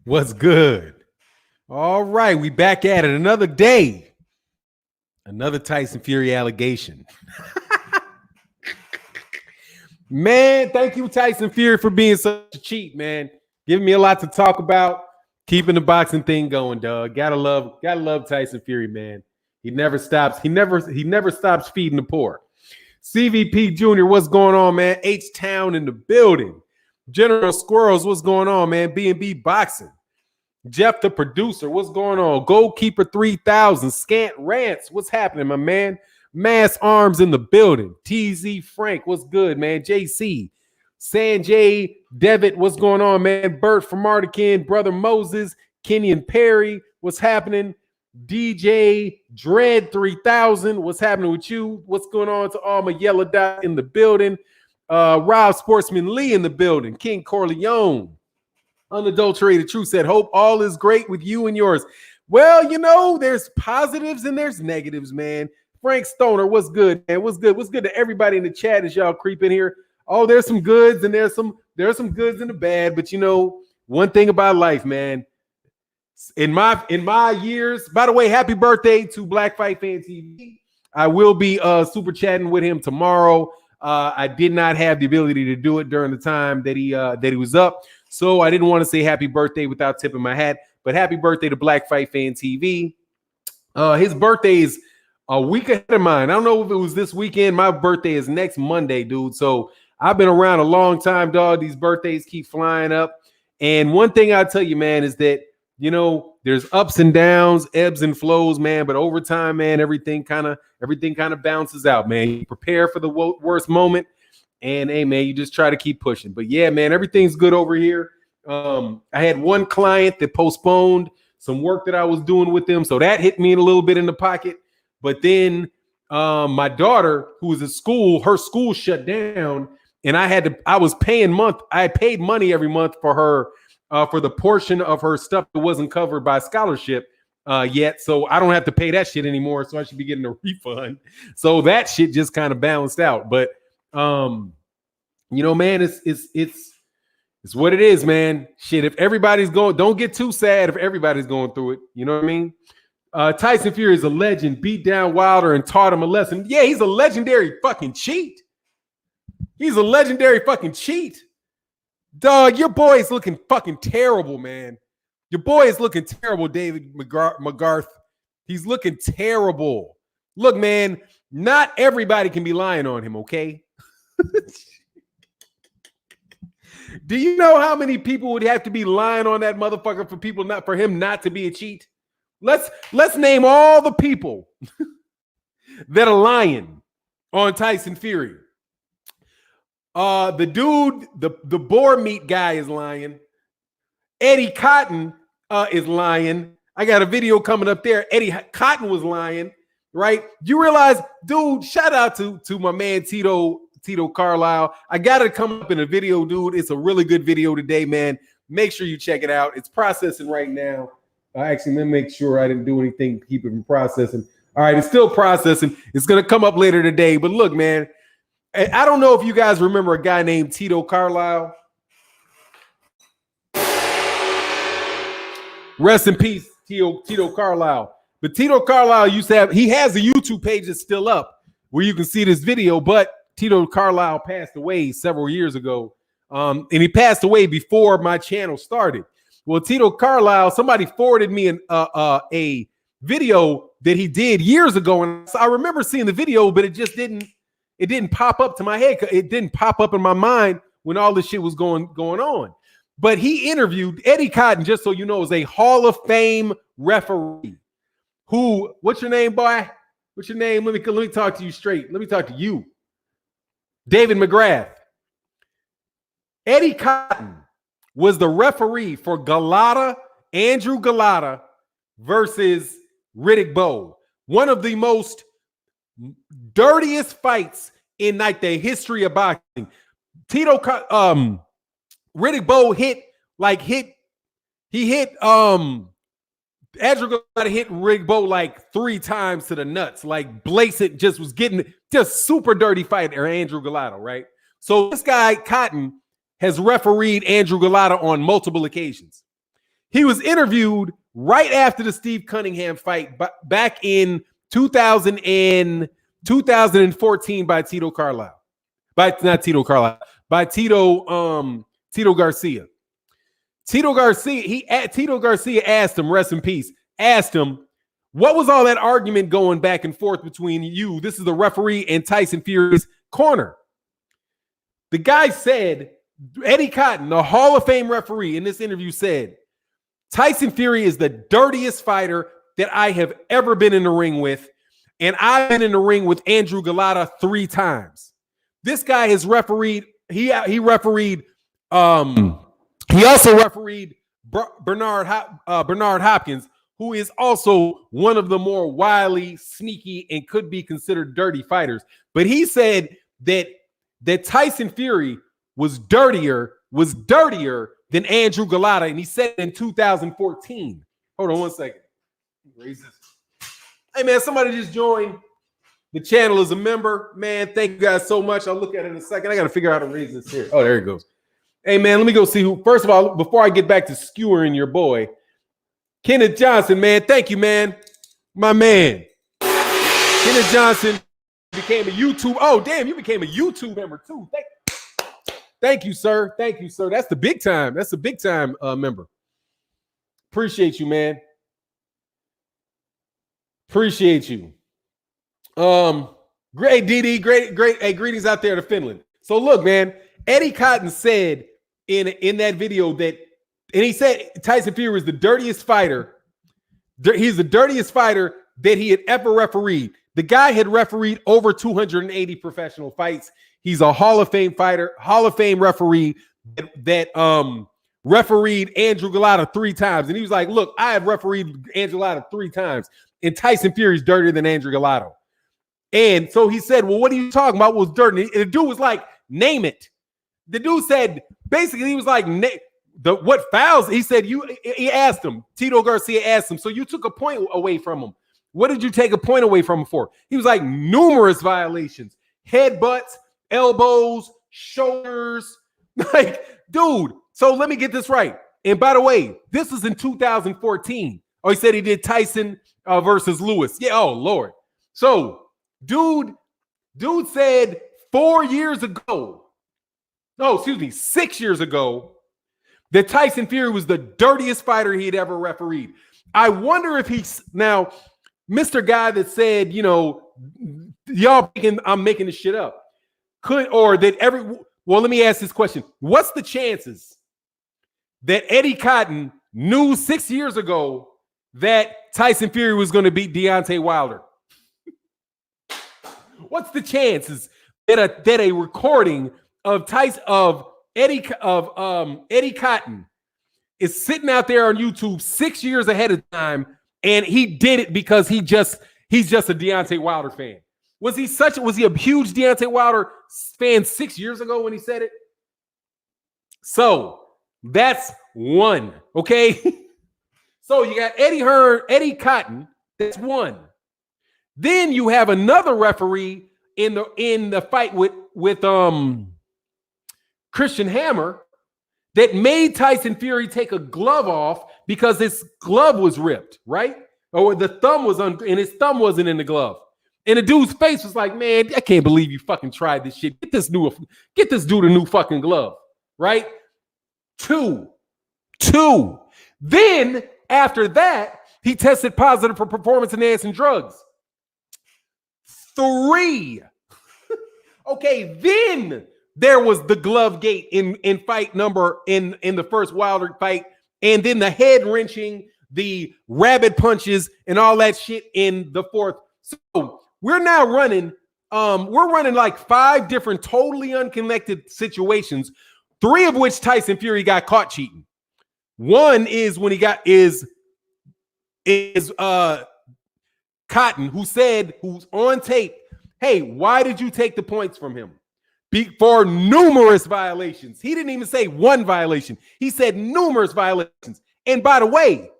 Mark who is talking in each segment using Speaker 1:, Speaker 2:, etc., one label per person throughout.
Speaker 1: What's good? All right, we back at it. Another day. Another Tyson Fury allegation. Man, thank you, Tyson Fury, for being such a cheat, man. Giving me a lot to talk about. Keeping the boxing thing going, dog. Gotta love Tyson Fury, man. He never stops. He never stops feeding the poor. CVP Jr., what's going on, man? H-Town in the building. General Squirrels, what's going on, man? B&B Boxing. Jeff, the producer, what's going on? Goalkeeper 3000, Scant Rants, what's happening, my man? Mass Arms in the building. TZ Frank, what's good, man? JC, Sanjay, Devitt, what's going on, man? Bert from Martican, Brother Moses, Kenyon Perry, what's happening? DJ Dread 3000, what's happening with you? What's going on to all my yellow dot in the building? Rob Sportsman Lee in the building. King Corleone. Unadulterated Truth said, hope all is great with you and yours. Well, you know, there's positives and there's negatives, man. Frank Stoner, what's good, man? What's good? What's good to everybody in the chat as y'all creep in here? Oh, there's some goods and there's some goods and the bad, but you know, one thing about life, man. In my years, by the way, happy birthday to Black Fight Fan TV. I will be super chatting with him tomorrow. I did not have the ability to do it during the time that he was up. So I didn't want to say happy birthday without tipping my hat, but happy birthday to Black Fight Fan TV. His birthday is a week ahead of mine. I don't know if it was this weekend. My birthday is next Monday, dude. So I've been around a long time, dog. These birthdays keep flying up. And one thing I'll tell you, man, is that, you know, there's ups and downs, ebbs and flows, man. But over time, man, everything kind of bounces out, man. You prepare for the worst moment. And hey, man, you just try to keep pushing. But yeah, man, everything's good over here. I had one client that postponed some work that I was doing with them. So that hit me a little bit in the pocket. But then my daughter, who was at school, her school shut down. And I paid money every month for her for the portion of her stuff that wasn't covered by scholarship yet. So I don't have to pay that shit anymore. So I should be getting a refund. So that shit just kind of balanced out. But you know, man, it's what it is, man. Shit, if everybody's going, don't get too sad if everybody's going through it. You know what I mean? Tyson Fury is a legend, beat down Wilder and taught him a lesson. Yeah, he's a legendary fucking cheat. He's a legendary fucking cheat. Dog, your boy is looking fucking terrible, man. Your boy is looking terrible, David McGarth. He's looking terrible. Look, man, not everybody can be lying on him, okay? Do you know how many people would have to be lying on that motherfucker for him not to be a cheat? Let's name all the people that are lying on Tyson Fury. The dude, the boar meat guy is lying. Eddie Cotton is lying. I got a video coming up there. Eddie Cotton was lying, right? You realize, dude, shout out to my man Tito Carlisle. I got it coming up in a video, dude. It's a really good video today, man. Make sure you check it out. It's processing right now. Actually, let me make sure I didn't do anything to keep it from processing. All right, it's still processing. It's going to come up later today. But look, man, I don't know if you guys remember a guy named Tito Carlisle. Rest in peace, Tito Carlisle. But Tito Carlisle he has a YouTube page that's still up where you can see this video, but Tito Carlisle passed away several years ago. And he passed away before my channel started. Well, Tito Carlisle, somebody forwarded me a video that he did years ago. And I remember seeing the video, but it didn't pop up to my head. It didn't pop up in my mind when all this shit was going on. But he interviewed Eddie Cotton, just so you know, is a Hall of Fame referee. What's your name, boy? What's your name? Let me talk to you straight. Let me talk to you. David McGrath. Eddie Cotton was the referee for Andrew Galata versus Riddick Bowe. One of the most dirtiest fights in like the history of boxing. Riddick Bowe hit Andrew Galata hit Riddick Bowe like 3 times to the nuts. Like Blazent just was getting just super dirty fighter, Andrew Galata, right? So this guy Cotton has refereed Andrew Galata on multiple occasions. He was interviewed right after the Steve Cunningham fight back in 2014 by Tito Carlisle. By Tito Garcia. Tito Garcia asked him, rest in peace, asked him, what was all that argument going back and forth between you? This is the referee and Tyson Fury's corner. The guy said, Eddie Cotton, the Hall of Fame referee in this interview said, Tyson Fury is the dirtiest fighter that I have ever been in the ring with. And I've been in the ring with Andrew Galata 3 times. This guy has refereed, he also refereed Bernard Hopkins, who is also one of the more wily, sneaky, and could be considered dirty fighters. But he said that Tyson Fury was dirtier than Andrew Galata, and he said it in 2014. Hold on one second. Hey, man, somebody just joined the channel as a member. Man, thank you guys so much. I'll look at it in a second. I got to figure out how to raise this here. Oh, there it goes. Hey, man, let me go see who. First of all, before I get back to skewering your boy, Kenneth Johnson, man, thank you, man. My man. Kenneth Johnson became a YouTube. Oh, damn, you became a YouTube member, too. Thank you, sir. Thank you, sir. That's the big time. That's the big time member. Appreciate you, man. Appreciate you. Great, DD. Great. Hey, greetings out there to Finland. So look, man, Eddie Cotton said in that video that, and he said Tyson Fury was the dirtiest fighter. He's the dirtiest fighter that he had ever refereed. The guy had refereed over 280 professional fights. He's a Hall of Fame fighter, Hall of Fame referee that refereed Andrew Galata 3 times. And he was like, look, I have refereed Andrew Galata 3 times, and Tyson Fury's dirtier than Andrew Galata. And so he said, well, what are you talking about? Was dirty? And the dude was like, name it. The dude said, basically, he was like, what fouls? He said, he asked him, Tito Garcia asked him, so you took a point away from him. What did you take a point away from him for? He was like, numerous violations, headbutts, elbows, shoulders. Like, dude, so let me get this right. And by the way, this is in 2014. Oh, he said he did Tyson versus Lewis. Yeah, oh, Lord. So, dude said 4 years ago, no, excuse me, 6 years ago, that Tyson Fury was the dirtiest fighter he'd ever refereed. I wonder if he's now, Mr. Guy that said, you know, y'all thinking I'm making this shit up. Well, let me ask this question. What's the chances that Eddie Cotton knew 6 years ago that Tyson Fury was going to beat Deontay Wilder? What's the chances that a recording of Eddie Cotton is sitting out there on YouTube 6 years ahead of time, and he did it because he's just a Deontay Wilder fan? Was he a huge Deontay Wilder fan 6 years ago when he said it? So that's one, okay? So you got Eddie Cotton, that's one. Then you have another referee in the fight with Christian Hammer that made Tyson Fury take a glove off because his glove was ripped, right? Or the thumb was and his thumb wasn't in the glove. And the dude's face was like, man, I can't believe you fucking tried this shit. Get this dude a new fucking glove, right? Two. Then after that, he tested positive for performance-enhancing drugs. 3. Okay, then there was the glove gate in fight number in the first Wilder fight, and then the head wrenching, the rabbit punches, and all that shit in the 4th. So we're now running like 5 different totally unconnected situations, 3 of which Tyson Fury got caught cheating. One is when he got Cotton, who's on tape, hey, why did you take the points from him? For numerous violations. He didn't even say one violation. He said numerous violations. And by the way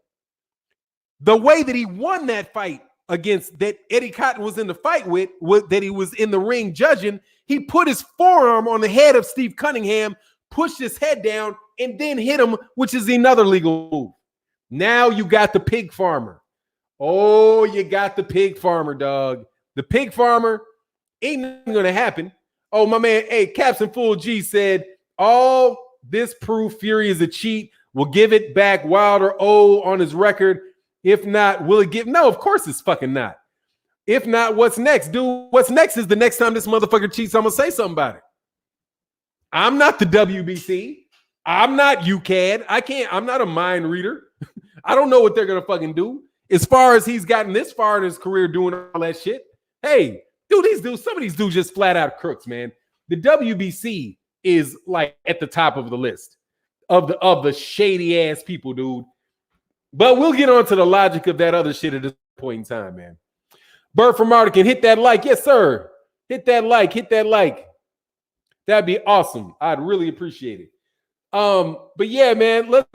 Speaker 1: that he won that fight against that Eddie Cotton was in the fight with that he was in the ring judging, he put his forearm on the head of Steve Cunningham, pushed his head down, and then hit him, which is another legal move. Now you got the pig farmer. Oh, you got the pig farmer, dog. The pig farmer ain't nothing gonna happen. Oh, my man, hey, Captain Full G said, all this proof Fury is a cheat. Will give it back Wilder on his record. If not, will it give? No, of course it's fucking not. If not, what's next? Dude, what's next is the next time this motherfucker cheats, I'm gonna say something about it. I'm not the WBC. I'm not UCAD. I'm not a mind reader. I don't know what they're gonna fucking do. As far as he's gotten this far in his career doing all that shit. Hey, dude, some of these dudes just flat out crooks, man. The WBC is like at the top of the list of the shady ass people, dude. But we'll get on to the logic of that other shit at this point in time, man. Bert from Mardican, hit that like. Yes, sir. Hit that like. That'd be awesome. I'd really appreciate it. But yeah, man, let's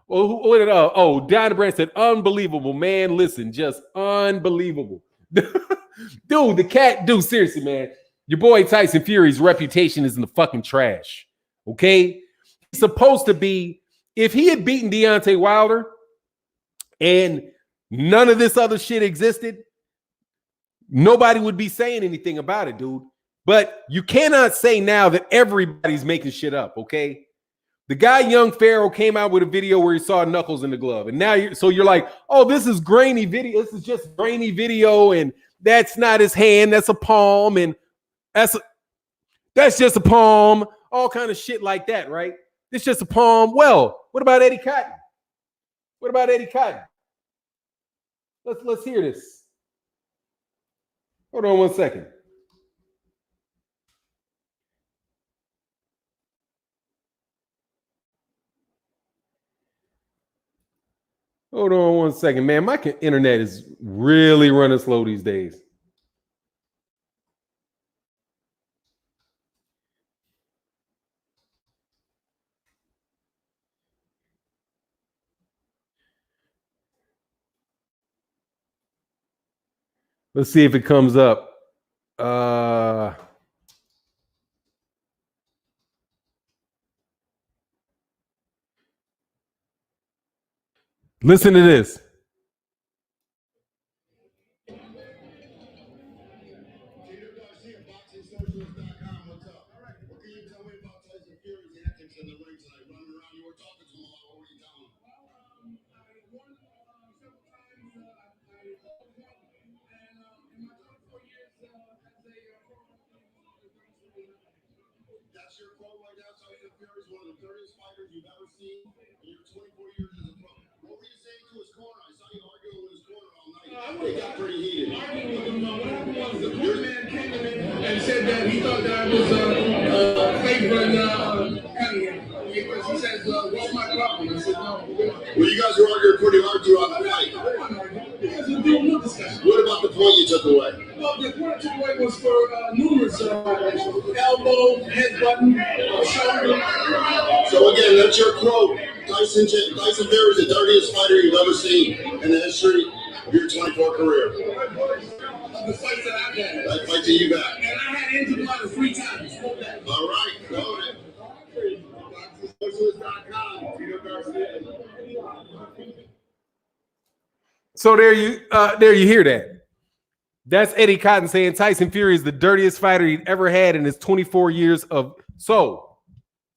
Speaker 1: Diana Brand said, unbelievable, man. Listen, just unbelievable. Dude, the cat, dude, seriously, man. Your boy Tyson Fury's reputation is in the fucking trash. Okay? He's supposed to be, if he had beaten Deontay Wilder and none of this other shit existed, nobody would be saying anything about it, dude. But you cannot say now that everybody's making shit up, okay? The guy Young Pharaoh came out with a video where he saw knuckles in the glove. And now you're like, oh, this is grainy video. This is just grainy video. And that's not his hand. That's a palm. And that's just a palm. All kind of shit like that, right? It's just a palm. Well, what about Eddie Cotton? Let's hear this. Hold on 1 second. Hold on 1 second, man. My internet is really running slow these days. Let's see if it comes up. Listen to this.
Speaker 2: That's your quote right now. Tyson Fury is one of the dirtiest fighters you've ever seen in your 24 years as a pro. What were you saying to his corner? I saw you arguing with his corner all night. It got pretty heated. Arguing with him. What happened was the corner man came to me and said that he thought that I was favoring Cunningham. Because he says, what's my problem? I said, no. Well, you guys were arguing pretty hard throughout the fight. What about the point you took away? Well, the point I took away was for numerous elbow, headbutting, shoulder. So again, that's your quote. Tyson Fury is the dirtiest fighter you've ever seen in the history of your 24 career. The fights that I've had. That fight to you back. And I had Andrew Blunt 3 times. All right, go ahead.
Speaker 1: So there you hear that. That's Eddie Cotton saying Tyson Fury is the dirtiest fighter he'd ever had in his 24 years of. So,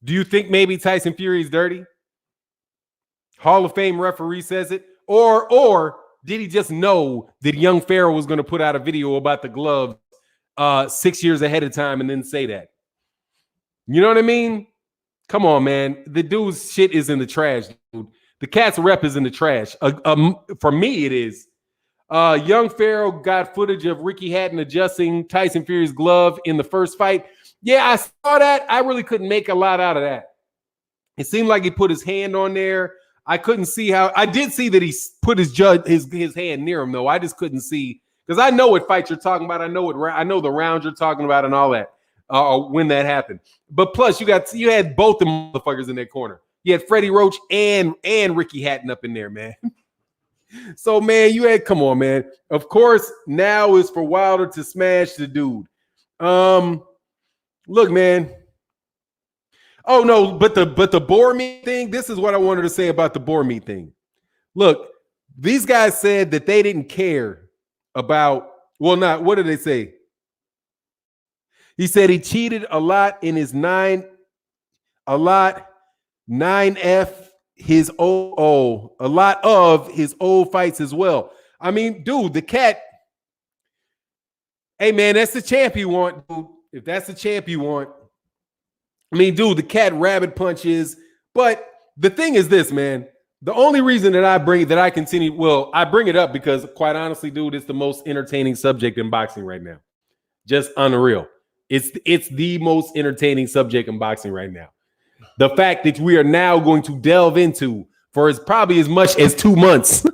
Speaker 1: do you think maybe Tyson Fury is dirty? Hall of Fame referee says it, or did he just know that Young Pharaoh was going to put out a video about the glove 6 years ahead of time and then say that? You know what I mean? Come on, man. The dude's shit is in the trash, dude. The cat's rep is in the trash. For me, it is. Young Pharaoh got footage of Ricky Hatton adjusting Tyson Fury's glove in the first fight. Yeah, I saw that. I really couldn't make a lot out of that. It seemed like he put his hand on there. I couldn't see how. I did see that he put his hand near him, though. I just couldn't see, because I know what fights you're talking about. I know the rounds you're talking about and all that. When that happened. But plus, you had both the motherfuckers in that corner. You had Freddie Roach and Ricky Hatton up in there, man. So, man, come on, man. Of course, now is for Wilder to smash the dude. Look, man. Oh no, but the boar meat thing. This is what I wanted to say about the boar meat thing. Look, these guys said that they didn't care about. Well, not what did they say? He said he cheated a lot in his 9F his a lot of his old fights as well. I mean, dude, the cat. Hey man, that's the champ you want, dude. If that's the champ you want. I mean, dude, the cat rabbit punches. But the thing is this, man. The only reason that I bring it up because quite honestly, dude, it's the most entertaining subject in boxing right now. Just unreal. It's the most entertaining subject in boxing right now. The fact that we are now going to delve into for probably as much as 2 months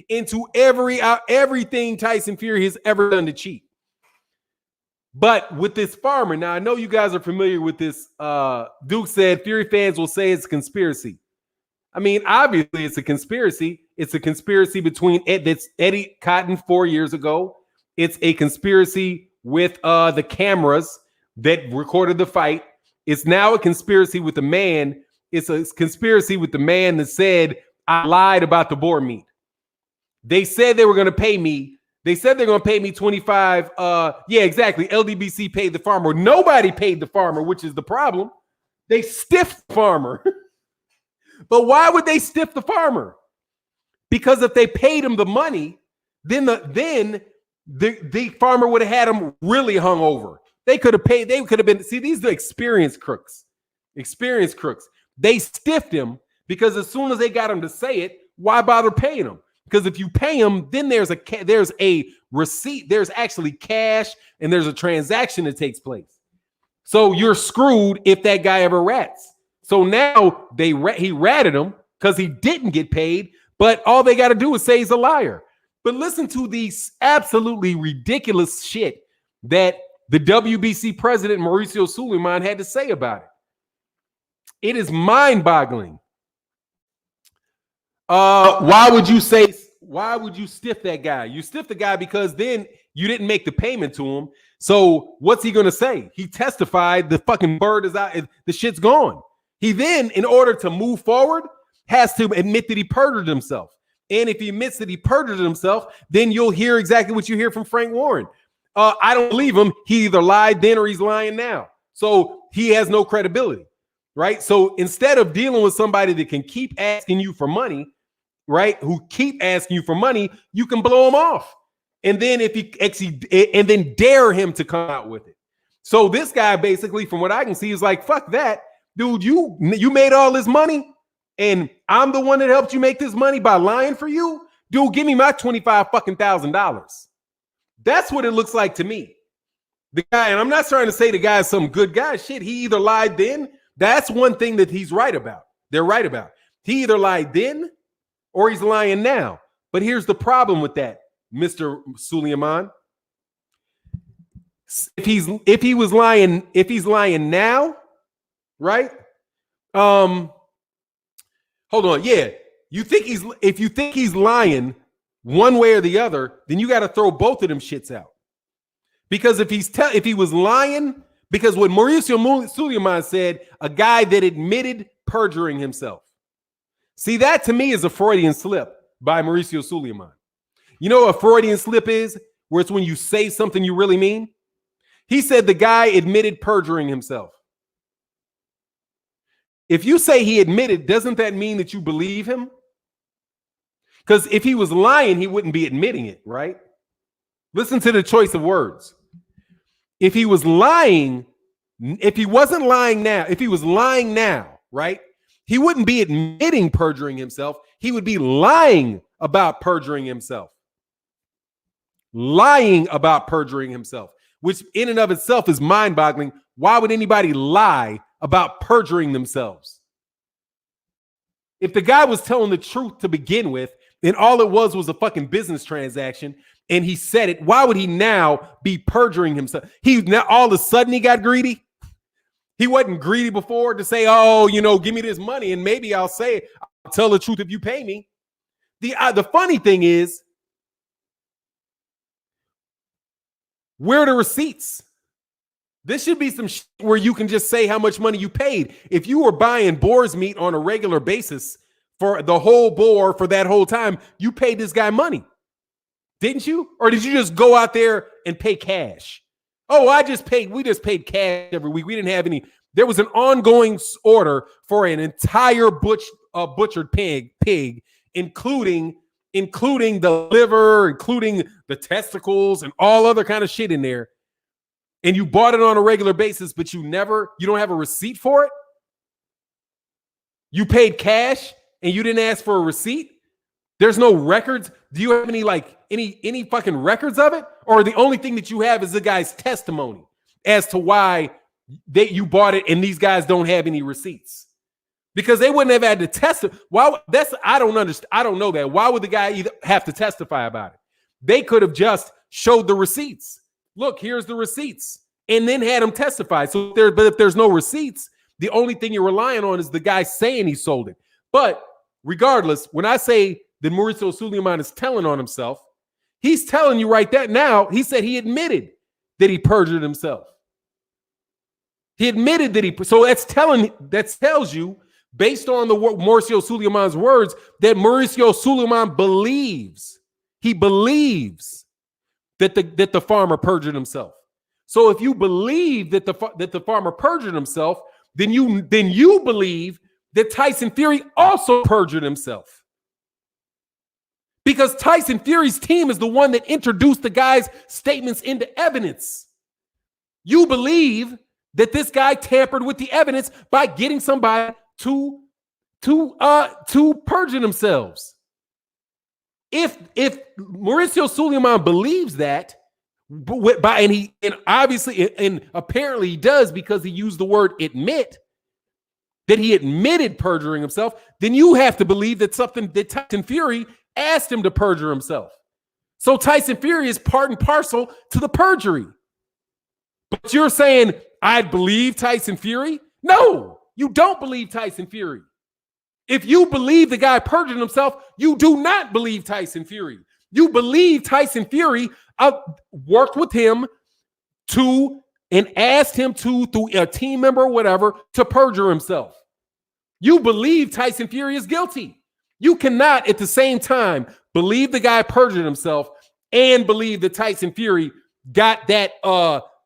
Speaker 1: into everything Tyson Fury has ever done to cheat. But with this farmer, now I know you guys are familiar with this. Duke said Fury fans will say it's a conspiracy. I mean, obviously it's a conspiracy. It's a conspiracy between Eddie Cotton 4 years ago. It's a conspiracy with the cameras that recorded the fight. It's now a conspiracy with the man. It's a conspiracy with the man that said, I lied about the boar meat. They said they were going to pay me. They said they're going to pay me 25. Yeah, exactly. LDBC paid the farmer. Nobody paid the farmer, which is the problem. They stiffed the farmer. But why would they stiff the farmer? Because if they paid him the money, then the farmer would have had him really hung over. They could have paid. They could have been. See, these are experienced crooks. Experienced crooks. They stiffed him because as soon as they got him to say it, why bother paying him? Because if you pay him, then there's a receipt. There's actually cash and there's a transaction that takes place. So you're screwed if that guy ever rats. So now he ratted him because he didn't get paid. But all they got to do is say he's a liar. But listen to these absolutely ridiculous shit that the WBC president, Mauricio Suleiman, had to say about it. It is mind-boggling. Why would you stiff that guy? You stiff the guy because then you didn't make the payment to him. So what's he going to say? He testified the fucking bird is out. The shit's gone. He then, in order to move forward, has to admit that he perjured himself. And if he admits that he perjured himself, then you'll hear exactly what you hear from Frank Warren. I don't believe him. He either lied then or he's lying now. So he has no credibility, right? So instead of dealing with somebody that can keep asking you for money, right, who keep asking you for money, you can blow him off. And then and then dare him to come out with it. So this guy basically, from what I can see, is like, fuck that. Dude, you made all this money and I'm the one that helped you make this money by lying for you. Dude, give me my $25,000. That's what it looks like to me. The guy, and I'm not trying to say the guy's some good guy. Shit, he either lied then. That's one thing that he's right about. They're right about. He either lied then or he's lying now. But here's the problem with that, Mr. Suleiman. If he's lying now, right? Hold on. Yeah. If you think he's lying one way or the other, then you got to throw both of them shits out. Because if he was lying, because what Mauricio Suleiman said, a guy that admitted perjuring himself. See, that to me is a Freudian slip by Mauricio Suleiman. You know what a Freudian slip is? Where it's when you say something you really mean. He said the guy admitted perjuring himself. If you say he admitted, doesn't that mean that you believe him? Because if he was lying, he wouldn't be admitting it, right? Listen to the choice of words. If he was lying, if he wasn't lying now, if he was lying now, right? He wouldn't be admitting perjuring himself. He would be lying about perjuring himself. Lying about perjuring himself, which in and of itself is mind-boggling. Why would anybody lie about perjuring themselves? If the guy was telling the truth to begin with, and all it was a fucking business transaction, and he said it, why would he now be perjuring himself? He now all of a sudden he got greedy. He wasn't greedy before to say, oh, give me this money and maybe I'll say it. I'll tell the truth if you pay me. The funny thing is, where are the receipts? This should be some shit where you can just say how much money you paid. If you were buying boar's meat on a regular basis for the whole boar for that whole time, you paid this guy money. Didn't you? Or did you just go out there and pay cash? Oh, we just paid cash every week. We didn't have any. There was an ongoing order for an entire butchered pig, including the liver, including the testicles and all other kind of shit in there. And you bought it on a regular basis, but you don't have a receipt for it. You paid cash and you didn't ask for a receipt. There's no records. Do you have any fucking records of it? Or the only thing that you have is the guy's testimony as to why you bought it and these guys don't have any receipts? Because they wouldn't have had to testify. I don't understand. I don't know that. Why would the guy have to testify about it? They could have just showed the receipts. Look, here's the receipts, and then had him testify. But if there's no receipts, the only thing you're relying on is the guy saying he sold it. But regardless, when I say that Mauricio Sulaiman is telling on himself, he's telling you right that now. He said he admitted that he perjured himself. He admitted that so that tells you, based on the Mauricio Sulaiman's words, that Mauricio Sulaiman believes that the farmer perjured himself. So if you believe that the farmer perjured himself, then you believe that Tyson Fury also perjured himself. Because Tyson Fury's team is the one that introduced the guy's statements into evidence. You believe that this guy tampered with the evidence by getting somebody to perjure themselves. If Mauricio Sulaiman believes that, and apparently he does because he used the word admit, that he admitted perjuring himself, then you have to believe that Tyson Fury asked him to perjure himself. So Tyson Fury is part and parcel to the perjury. But you're saying, I believe Tyson Fury? No, you don't believe Tyson Fury. If you believe the guy perjured himself, you do not believe Tyson Fury. You believe Tyson Fury worked with him and asked him through a team member or whatever, to perjure himself. You believe Tyson Fury is guilty. You cannot at the same time believe the guy perjured himself and believe that Tyson Fury got that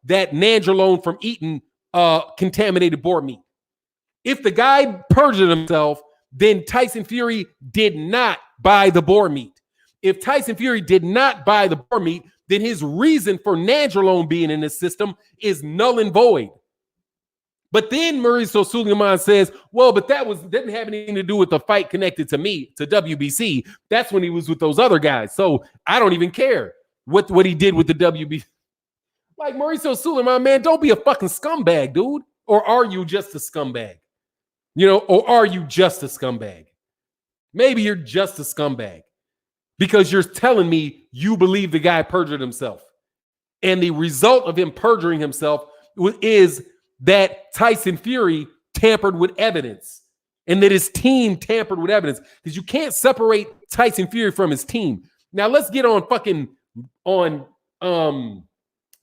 Speaker 1: nandrolone from eating contaminated boar meat. If the guy perjured himself, then Tyson Fury did not buy the boar meat. If Tyson Fury did not buy the boar meat, then his reason for nandrolone being in his system is null and void. But then Mauricio Sulaiman says, well, but that didn't have anything to do with the fight connected to me, to WBC. That's when he was with those other guys. So I don't even care what he did with the WBC. Like, Mauricio Sulaiman, man, don't be a fucking scumbag, dude. Or are you just a scumbag? Or are you just a scumbag? Maybe you're just a scumbag because you're telling me you believe the guy perjured himself. And the result of him perjuring himself is that Tyson Fury tampered with evidence and that his team tampered with evidence, because you can't separate Tyson Fury from his team. Now let's get on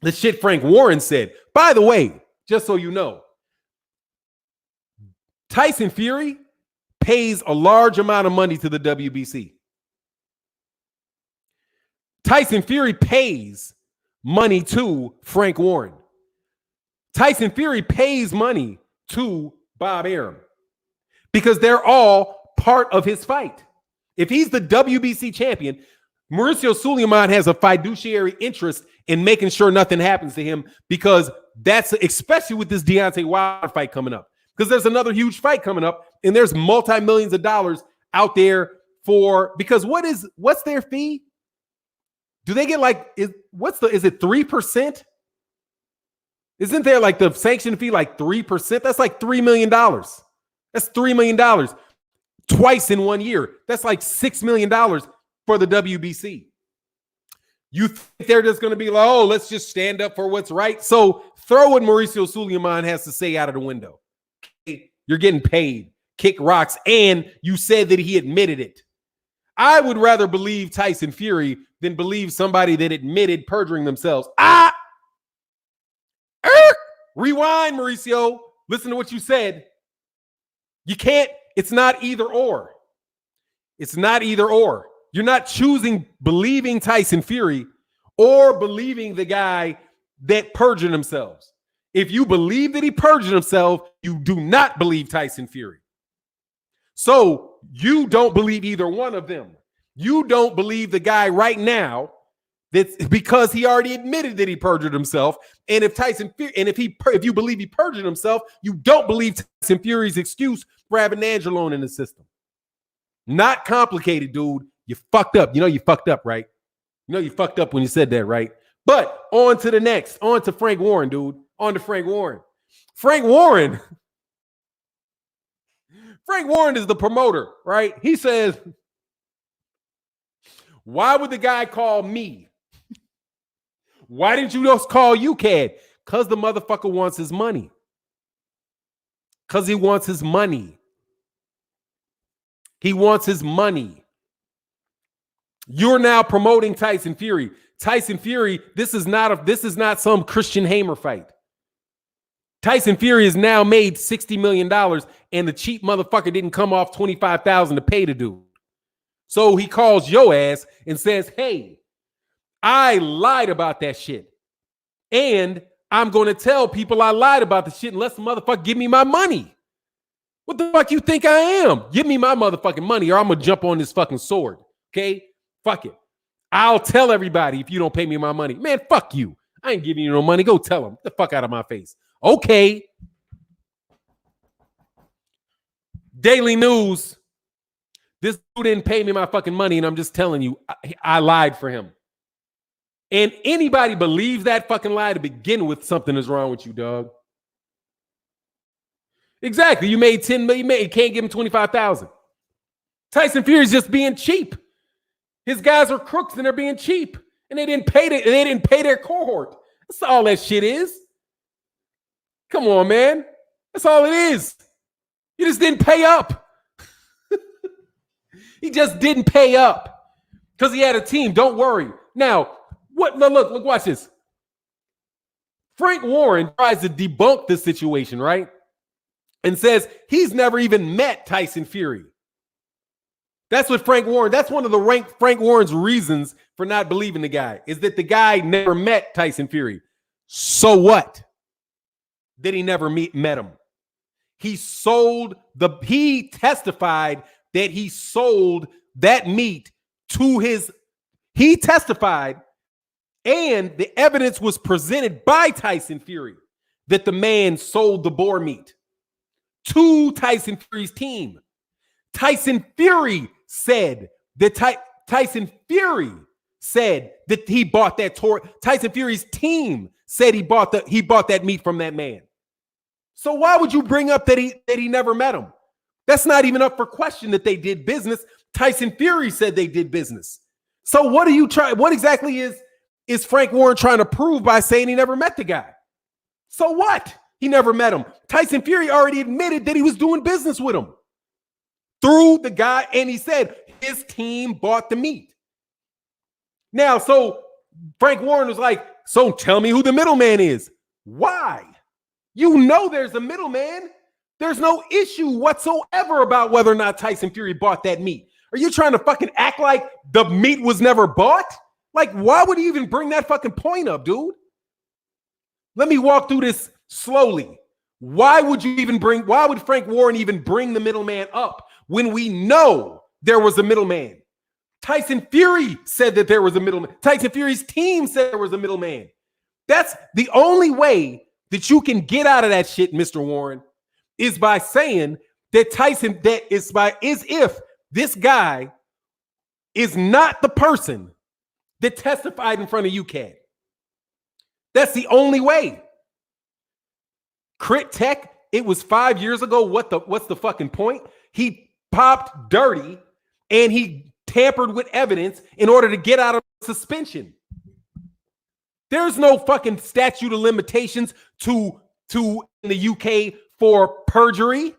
Speaker 1: the shit Frank Warren said. By the way, just so you know, Tyson Fury pays a large amount of money to the WBC. Tyson Fury pays money to Frank Warren. Tyson Fury pays money to Bob Arum because they're all part of his fight. If he's the WBC champion, Mauricio Sulaiman has a fiduciary interest in making sure nothing happens to him, because that's especially with this Deontay Wilder fight coming up. Because there's another huge fight coming up, and there's multi-millions of dollars out there because what's their fee? Do they get is it 3%? Isn't there like the sanction fee like 3%? That's like $3 million. That's $3 million twice in 1 year. That's like $6 million for the WBC. You think they're just going to be like, oh, let's just stand up for what's right? So throw what Mauricio Sulaiman has to say out of the window. You're getting paid, kick rocks, and you said that he admitted it. I would rather believe Tyson Fury than believe somebody that admitted perjuring themselves. Rewind, Mauricio. Listen to what you said. You can't, it's not either or. It's not either or. You're not choosing believing Tyson Fury or believing the guy that perjured themselves. If you believe that he perjured himself, you do not believe Tyson Fury. So you don't believe either one of them. You don't believe the guy right now that's because he already admitted that he perjured himself. And if if you believe he perjured himself, you don't believe Tyson Fury's excuse for having Angelone in the system. Not complicated, dude. You fucked up. You know you fucked up, right? You know you fucked up when you said that, right? But on to the next. On to Frank Warren, dude. On to Frank Warren. Frank Warren is the promoter, right? He says, why would the guy call me? Why didn't you just call UCAD? Because the motherfucker wants his money. Because he wants his money. He wants his money. You're now promoting Tyson Fury. Tyson Fury, this is not some Christian Hamer fight. Tyson Fury has now made $60 million, and the cheap motherfucker didn't come off $25,000 to pay the dude. So he calls your ass and says, hey, I lied about that shit. And I'm going to tell people I lied about the shit unless the motherfucker give me my money. What the fuck you think I am? Give me my motherfucking money or I'm going to jump on this fucking sword. Okay? Fuck it. I'll tell everybody if you don't pay me my money. Man, fuck you. I ain't giving you no money. Go tell them. Get the fuck out of my face. Okay. Daily News. This dude didn't pay me my fucking money, and I'm just telling you, I lied for him. And anybody believes that fucking lie to begin with, something is wrong with you, dog. Exactly. You made $10 million. You can't give him $25,000. Tyson Fury's just being cheap. His guys are crooks and they're being cheap. And they didn't pay their cohort. That's all that shit is. Come on, man. That's all it is. You just didn't pay up. He just didn't pay up because he had a team. Don't worry. Now, what? Look, watch this. Frank Warren tries to debunk this situation, right? And says he's never even met Tyson Fury. That's what Frank Warren, that's one of the Frank Warren's reasons for not believing the guy, is that the guy never met Tyson Fury. So what? That he never met him. He testified that he sold that meat he testified, and the evidence was presented by Tyson Fury that the man sold the boar meat to Tyson Fury's team. Tyson Fury said that Tyson Fury said that he bought that Tyson Fury's team said he bought that meat from that man. So why would you bring up that he never met him? That's not even up for question that they did business. Tyson Fury said they did business. So what exactly is Frank Warren trying to prove by saying he never met the guy? So what? He never met him. Tyson Fury already admitted that he was doing business with him through the guy, and he said his team bought the meat. Now, so Frank Warren was like, so tell me who the middleman is. Why? You know there's a middleman. There's no issue whatsoever about whether or not Tyson Fury bought that meat. Are you trying to fucking act like the meat was never bought? Like, why would he even bring that fucking point up, dude? Let me walk through this slowly. Why would Frank Warren even bring the middleman up when we know there was a middleman? Tyson Fury said that there was a middleman. Tyson Fury's team said there was a middleman. That's the only way that you can get out of that shit, Mr. Warren, is by saying that if this guy is not the person that testified in front of UCAD. That's the only way. Crit Tech, it was 5 years ago. What's the fucking point? He popped dirty and he tampered with evidence in order to get out of suspension. There's no fucking statute of limitations to in the UK for perjury.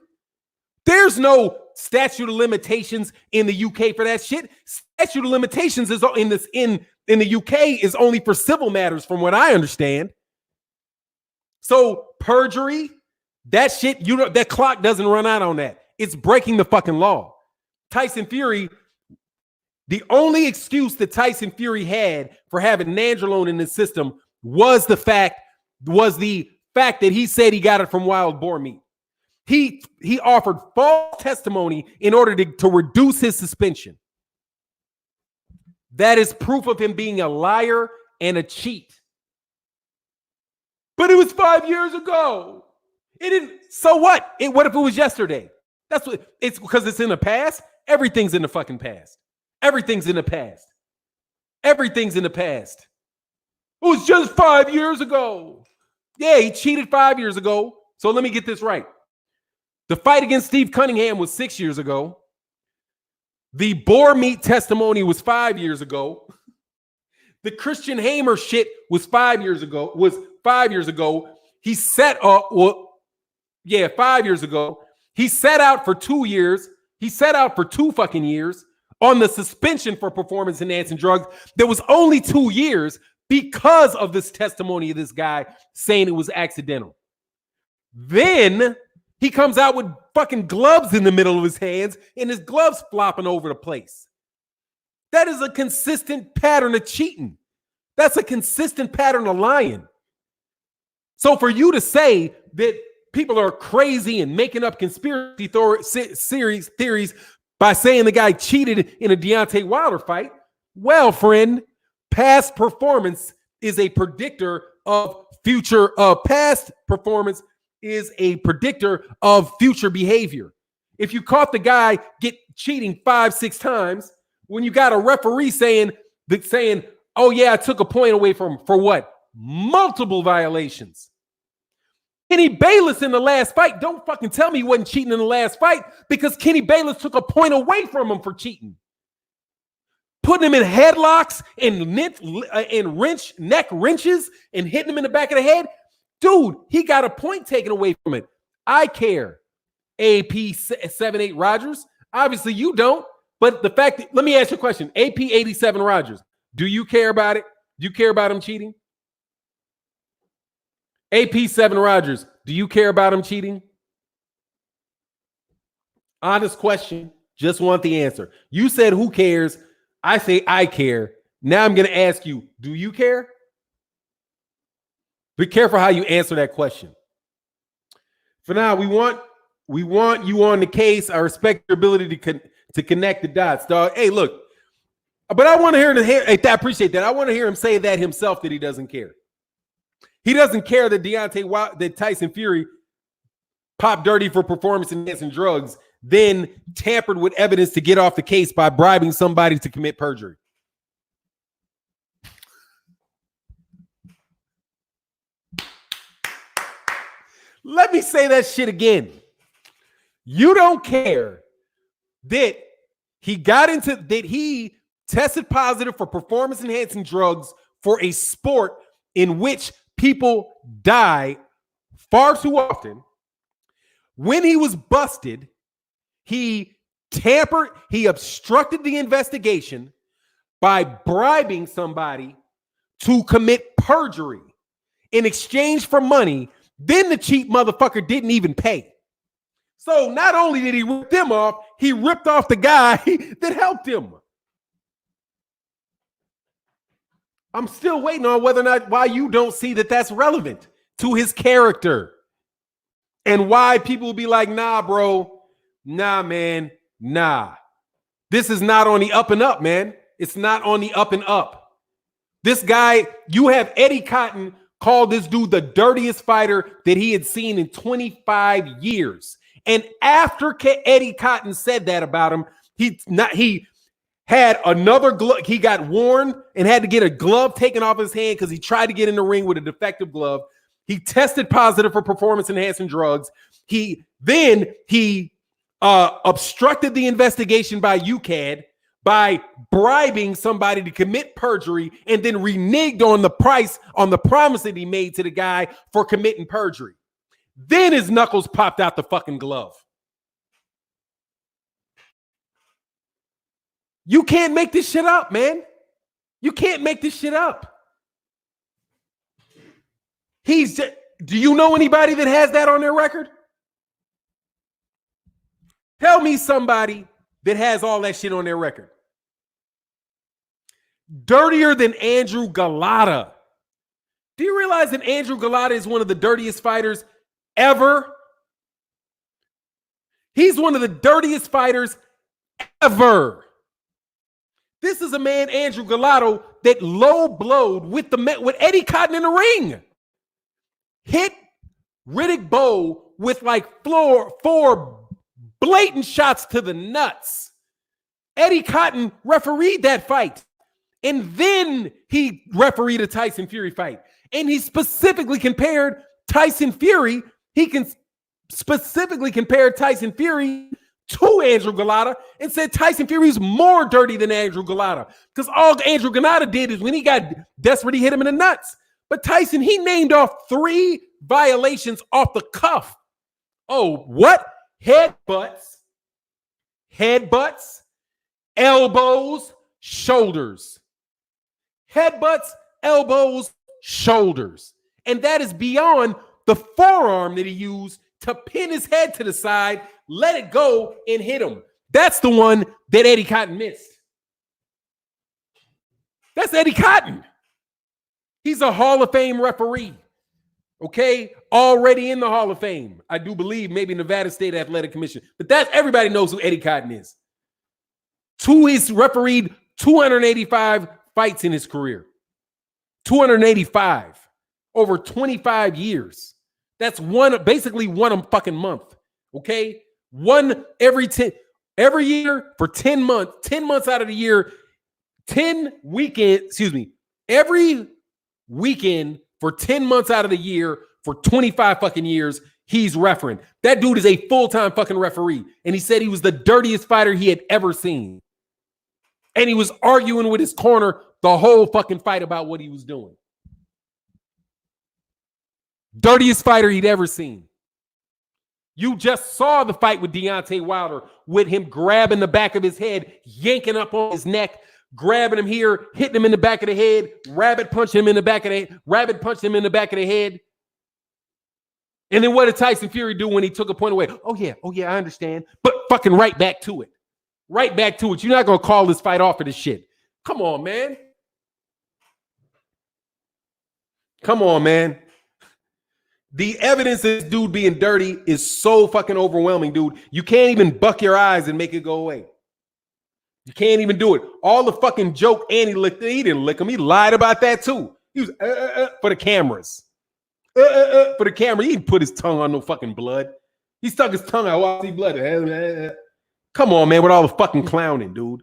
Speaker 1: There's no statute of limitations in the UK for that shit. Statute of limitations is in the UK is only for civil matters, from what I understand. So perjury, that shit, that clock doesn't run out on that. It's breaking the fucking law. Tyson Fury, the only excuse that Tyson Fury had for having nandrolone in his system was the fact that he said he got it from wild boar meat. He offered false testimony in order to reduce his suspension. That is proof of him being a liar and a cheat. But it was 5 years ago. It didn't. So what? What if it was yesterday? That's what it's because it's in the past. Everything's in the fucking past. Everything's in the past. Everything's in the past. It was just 5 years ago. Yeah, he cheated 5 years ago. So let me get this right. The fight against Steve Cunningham was 6 years ago. The boar meat testimony was 5 years ago. The Christian Hamer shit was 5 years ago. He set up, 5 years ago. He set out for 2 years. He set out for 2 fucking years on the suspension for performance enhancing drugs. There was only 2 years because of this testimony of this guy saying it was accidental. Then he comes out with fucking gloves in the middle of his hands and his gloves flopping over the place. That is a consistent pattern of cheating. That's a consistent pattern of lying. So for you to say that people are crazy and making up conspiracy theories by saying the guy cheated in a Deontay Wilder fight, well, friend, past performance is a predictor of future. Past performance is a predictor of future behavior. If you caught the guy cheating 5-6 times, when you got a referee saying, "Oh yeah, I took a point away from him," for what? Multiple violations. Kenny Bayless in the last fight, don't fucking tell me he wasn't cheating in the last fight, because Kenny Bayless took a point away from him for cheating. Putting him in headlocks and neck wrenches and hitting him in the back of the head. Dude, he got a point taken away from it. I care. AP78 Rogers. Obviously you don't, but the fact that, let me ask you a question. AP87 Rogers, do you care about it? Do you care about him cheating? AP7 Rogers, do you care about him cheating? Honest question. Just want the answer. You said who cares? I say I care. Now I'm going to ask you, do you care? Be careful how you answer that question. For now, we want you on the case. I respect your ability to connect the dots, dog. Hey, look, but I want to hear him. I appreciate that. I want to hear him say that himself, that he doesn't care. He doesn't care that Tyson Fury popped dirty for performance enhancing drugs, then tampered with evidence to get off the case by bribing somebody to commit perjury. Let me say that shit again. You don't care that he tested positive for performance enhancing drugs for a sport in which people die far too often. When he was busted, he obstructed the investigation by bribing somebody to commit perjury in exchange for money. Then the cheap motherfucker didn't even pay. So not only did he rip them off, he ripped off the guy that helped him. I'm still waiting on why you don't see that that's relevant to his character. And why people will be like, nah, bro, nah, man, nah. This is not on the up and up, man. It's not on the up and up. This guy, you have Eddie Cotton called this dude the dirtiest fighter that he had seen in 25 years. And after Eddie Cotton said that about him, he had another glove. He got warned and had to get a glove taken off his hand because he tried to get in the ring with a defective glove. He tested positive for performance enhancing drugs. He obstructed the investigation by UCAD by bribing somebody to commit perjury, and then reneged on the promise that he made to the guy for committing perjury. Then his knuckles popped out the fucking glove. You can't make this shit up, man. You can't make this shit up. Do you know anybody that has that on their record? Tell me somebody that has all that shit on their record. Dirtier than Andrew Galata. Do you realize that Andrew Galata is one of the dirtiest fighters ever? He's one of the dirtiest fighters ever. This is a man, Andrew Galata, that low blowed with Eddie Cotton in the ring. Hit Riddick Bowe with like four blatant shots to the nuts. Eddie Cotton refereed that fight. And then he refereed a Tyson Fury fight. And he specifically compared Tyson Fury. He can specifically compare Tyson Fury to Andrew Galata and said Tyson Fury is more dirty than Andrew Galata. Because all Andrew Galata did is when he got desperate, he hit him in the nuts. But Tyson, he named off 3 violations off the cuff. Oh, what? Headbutts, elbows, shoulders. Headbutts, elbows, shoulders. And that is beyond the forearm that he used to pin his head to the side, let it go, and hit him. That's the one that Eddie Cotton missed. That's Eddie Cotton. He's a Hall of Fame referee. Okay? Already in the Hall of Fame. I do believe maybe Nevada State Athletic Commission. But everybody knows who Eddie Cotton is. He's refereed 285 fights in his career. 285. Over 25 years. That's basically one a fucking month. Okay? One every year for 10 months. 10 months out of the year. 10 weekend, every weekend for 10 months out of the year for 25 fucking years, he's refereeing. That dude is a full-time fucking referee. And he said he was the dirtiest fighter he had ever seen. And he was arguing with his corner the whole fucking fight about what he was doing. Dirtiest fighter he'd ever seen. You just saw the fight with Deontay Wilder with him grabbing the back of his head, yanking up on his neck, grabbing him here, hitting him in the back of the head, rabbit punching him in the back of the head, rabbit punched him in the back of the head. And then what did Tyson Fury do when he took a point away? Oh yeah, I understand. But fucking right back to it. Right back to it. You're not going to call this fight off for this shit. Come on, man. Come on, man. The evidence of this dude being dirty is so fucking overwhelming, dude. You can't even buck your eyes and make it go away. You can't even do it. All the fucking joke Andy licked, he didn't lick him. He lied about that too. He was for the cameras. For the camera. He didn't put his tongue on no fucking blood. He stuck his tongue out while he see blood. Come on, man, with all the fucking clowning, dude.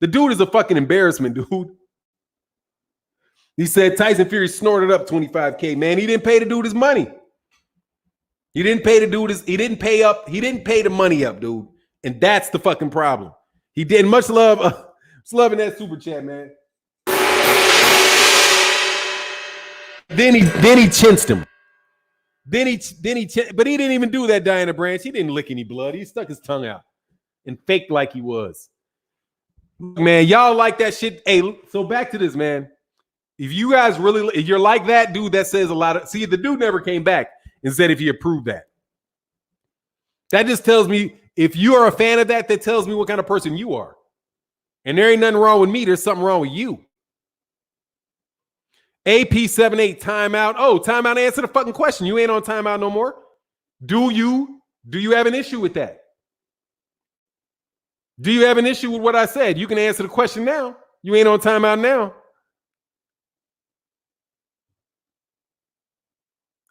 Speaker 1: The dude is a fucking embarrassment, dude. He said Tyson Fury snorted up $25K, man. He didn't pay the dude his money. He didn't pay the dude he didn't pay up. He didn't pay the money up, dude. And that's the fucking problem. He did much love. Loving that super chat, man. Then he chinched him. But he didn't even do that, Diana Branch. He didn't lick any blood. He stuck his tongue out and faked like he was. Man, y'all like that shit. Hey, so back to this, man. If you guys really, if you're like that dude, that says a lot of. See, the dude never came back and said if he approved that. That just tells me, if you are a fan of that, that tells me what kind of person you are. And there ain't nothing wrong with me. There's something wrong with you. AP78 timeout. Oh, timeout. Answer the fucking question. You ain't on timeout no more. Do you have an issue with that? Do you have an issue with what I said? You can answer the question now. You ain't on timeout now.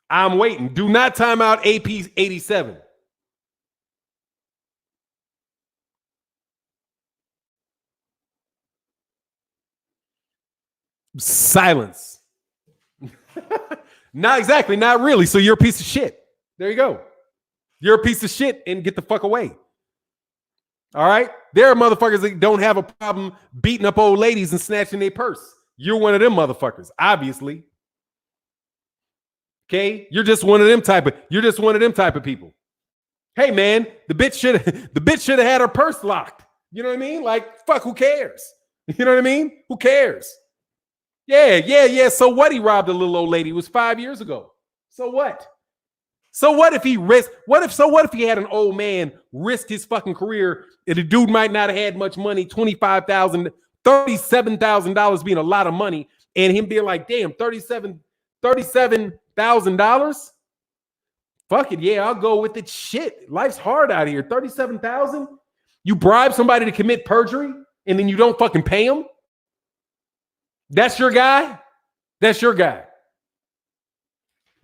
Speaker 1: I'm waiting. Do not time out AP87. Silence. Not exactly. Not really. So you're a piece of shit. There you go. You're a piece of shit and get the fuck away. All right? There are motherfuckers that don't have a problem beating up old ladies and snatching their purse. You're one of them motherfuckers, obviously. Okay? You're just one of them type of people. Hey man, the bitch should have had her purse locked. You know what I mean? Like, fuck, who cares? You know what I mean? Who cares? Yeah. So what? He robbed a little old lady. It was 5 years ago. So what? So what if he risked? What if he had an old man risk his fucking career and the dude might not have had much money, $25,000, $37,000 being a lot of money, and him being like, damn, $37,000? Fuck it, yeah, I'll go with it. Shit, life's hard out here. 37,000? You bribe somebody to commit perjury and then you don't fucking pay him? That's your guy? That's your guy.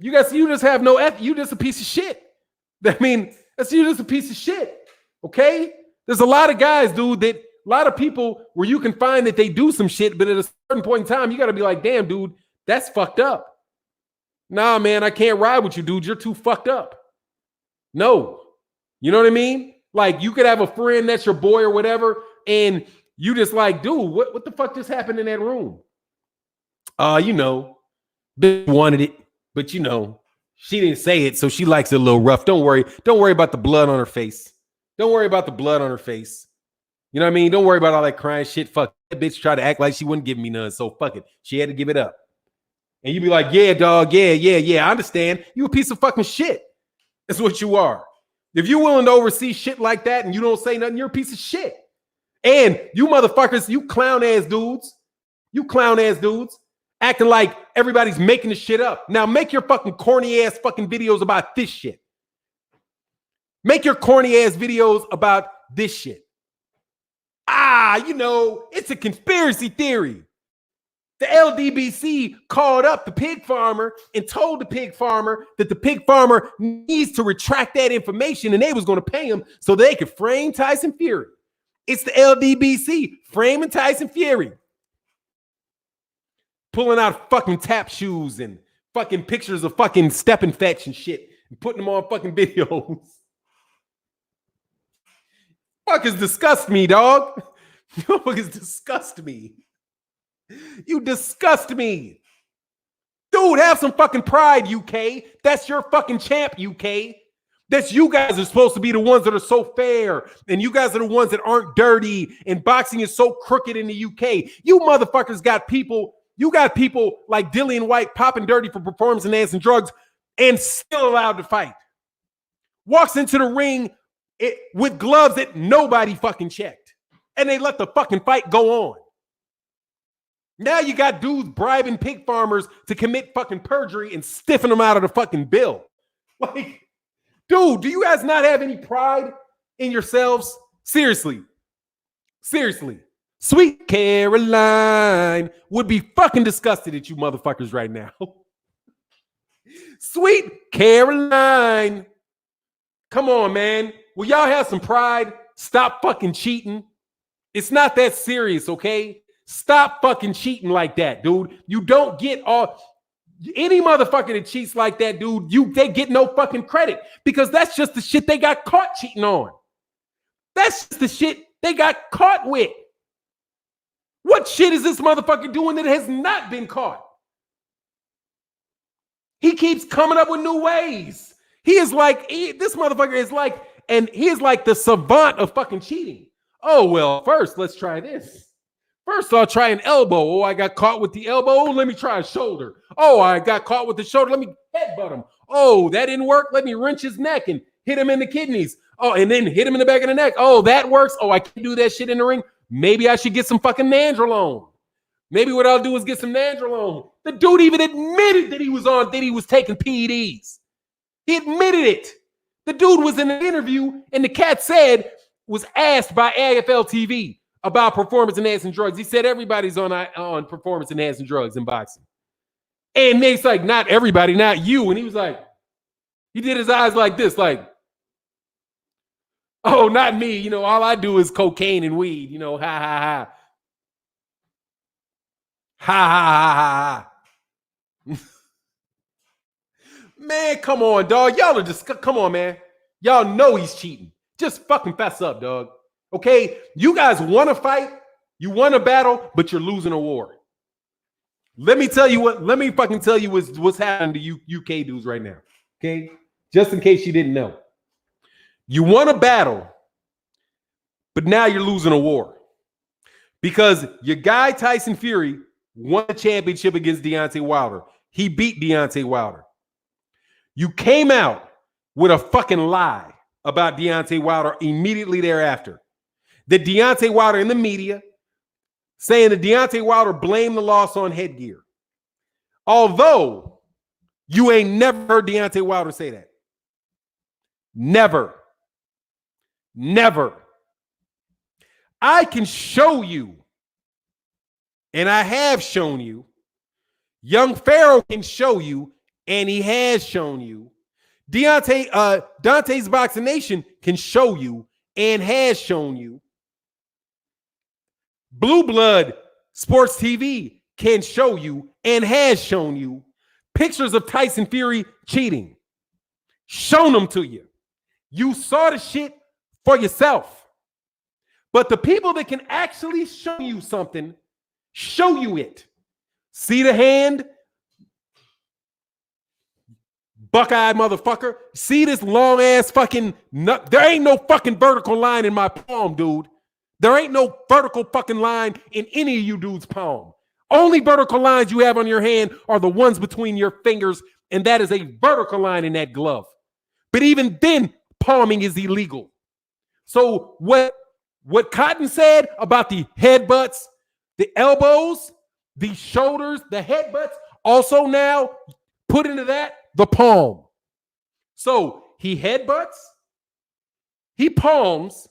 Speaker 1: You just have no ethics. You just a piece of shit. I mean, you just a piece of shit. Okay? There's a lot of guys, dude, a lot of people where you can find that they do some shit, but at a certain point in time, you got to be like, damn, dude, that's fucked up. Nah, man, I can't ride with you, dude. You're too fucked up. No. You know what I mean? Like, you could have a friend that's your boy or whatever, and you just like, dude, what the fuck just happened in that room? Bitch wanted it. But she didn't say it, so she likes it a little rough. Don't worry. Don't worry about the blood on her face. Don't worry about the blood on her face. You know what I mean? Don't worry about all that crying shit. Fuck, that bitch tried to act like she wouldn't give me none, so fuck it. She had to give it up. And you be like, yeah, dog, yeah, I understand. You a piece of fucking shit. That's what you are. If you're willing to oversee shit like that and you don't say nothing, you're a piece of shit. And you motherfuckers, you clown ass dudes, acting like everybody's making this shit up. Now make your fucking corny ass fucking videos about this shit. Make your corny ass videos about this shit. It's a conspiracy theory. The LDBC called up the pig farmer and told the pig farmer that the pig farmer needs to retract that information and they was going to pay him so they could frame Tyson Fury. It's the LDBC framing Tyson Fury. Pulling out fucking tap shoes and fucking pictures of fucking step and fetch and shit and putting them on fucking videos. Fuckers disgust me, dog. You fuckers disgust me. You disgust me. Dude, have some fucking pride, UK. That's your fucking champ, UK. That's you guys are supposed to be the ones that are so fair. And you guys are the ones that aren't dirty. And boxing is so crooked in the UK. You motherfuckers got people. You got people like Dillian White popping dirty for performance-enhancing drugs and still allowed to fight. Walks into the ring with gloves that nobody fucking checked. And they let the fucking fight go on. Now you got dudes bribing pig farmers to commit fucking perjury and stiffing them out of the fucking bill. Like, dude, do you guys not have any pride in yourselves? Seriously. Sweet Caroline would be fucking disgusted at you motherfuckers right now. Sweet Caroline. Come on, man. Will y'all have some pride? Stop fucking cheating. It's not that serious, okay? Stop fucking cheating like that, dude. You don't get any motherfucker that cheats like that, dude, they get no fucking credit because that's just the shit they got caught cheating on. That's just the shit they got caught with. What shit is this motherfucker doing that has not been caught? He keeps coming up with new ways. This motherfucker is like, and he is like the savant of fucking cheating. Oh, well, first, let's try this. First, I'll try an elbow. Oh, I got caught with the elbow. Oh, let me try a shoulder. Oh, I got caught with the shoulder. Let me headbutt him. Oh, that didn't work. Let me wrench his neck and hit him in the kidneys. Oh, and then hit him in the back of the neck. Oh, that works. Oh, I can't do that shit in the ring. Maybe I should get some fucking nandrolone. Maybe what I'll do is get some nandrolone. The dude even admitted that he was taking PEDs. He admitted it. The dude was in an interview and the cat was asked by AFL TV about performance-enhancing drugs. He said everybody's on performance-enhancing drugs in boxing. And it's like, not everybody, not you. And he was like, he did his eyes like this, like, oh, not me. All I do is cocaine and weed. Ha, ha, ha. Ha, ha, ha, ha. Man, come on, dog. Y'all are just, come on, man. Y'all know he's cheating. Just fucking fess up, dog. Okay? You guys want to fight. You want to battle, but you're losing a war. Let me fucking tell you what's happening to you UK dudes right now. Okay? Just in case you didn't know. You want to battle, but now you're losing a war. Because your guy, Tyson Fury, won a championship against Deontay Wilder. He beat Deontay Wilder. You came out with a fucking lie about Deontay Wilder immediately thereafter. That Deontay Wilder in the media saying that Deontay Wilder blamed the loss on headgear. Although you ain't never heard Deontay Wilder say that. Never. Never. I can show you, and I have shown you, Young Pharaoh can show you, and he has shown you. Dante's Boxing Nation can show you and has shown you. Blue Blood Sports TV can show you and has shown you pictures of Tyson Fury cheating. Shown them to you. You saw the shit for yourself. But the people that can actually show you something, show you it. See the hand? Buckeye motherfucker. See this long ass fucking nut? There ain't no fucking vertical line in my palm, dude. There ain't no vertical fucking line in any of you dudes' palm. Only vertical lines you have on your hand are the ones between your fingers, and that is a vertical line in that glove. But even then, palming is illegal. So what Cotton said about the headbutts, the elbows, the shoulders, the headbutts, also now put into that the palm. So he headbutts, he palms,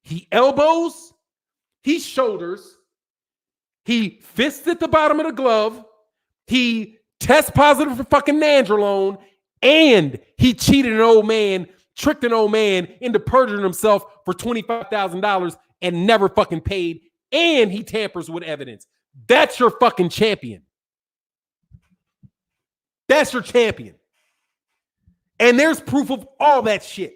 Speaker 1: he elbows, he shoulders, he fists at the bottom of the glove, he tests positive for fucking nandrolone, and he cheated an old man, tricked an old man into perjuring himself for $25,000 and never fucking paid, and he tampers with evidence. That's your fucking champion. That's your champion. And there's proof of all that shit.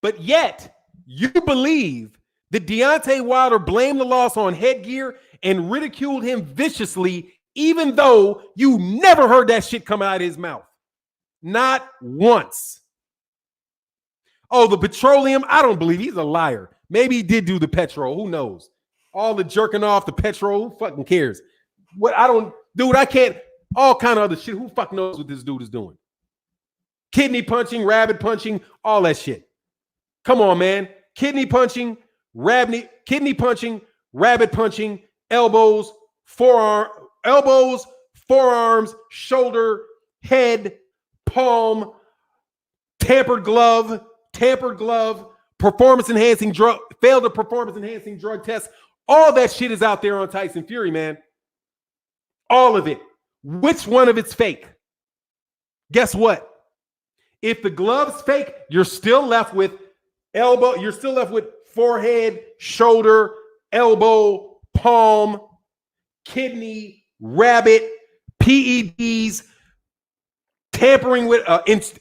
Speaker 1: But yet, you believe that Deontay Wilder blamed the loss on headgear and ridiculed him viciously, even though you never heard that shit come out of his mouth. Not once. Oh, the petroleum? I don't believe he's a liar. Maybe he did do the petrol. Who knows? All the jerking off the petrol. Who fucking cares? I can't. All kind of other shit. Who fucking knows what this dude is doing? Kidney punching, rabbit punching, all that shit. Come on, man. Kidney punching, rabbit punching, elbows, forearms, shoulder, head, palm, tampered glove, performance-enhancing drug, failed a performance-enhancing drug test. All that shit is out there on Tyson Fury, man. All of it. Which one of it's fake? Guess what? If the glove's fake, you're still left with elbow, you're still left with forehead, shoulder, elbow, palm, kidney, rabbit, PEDs, tampering with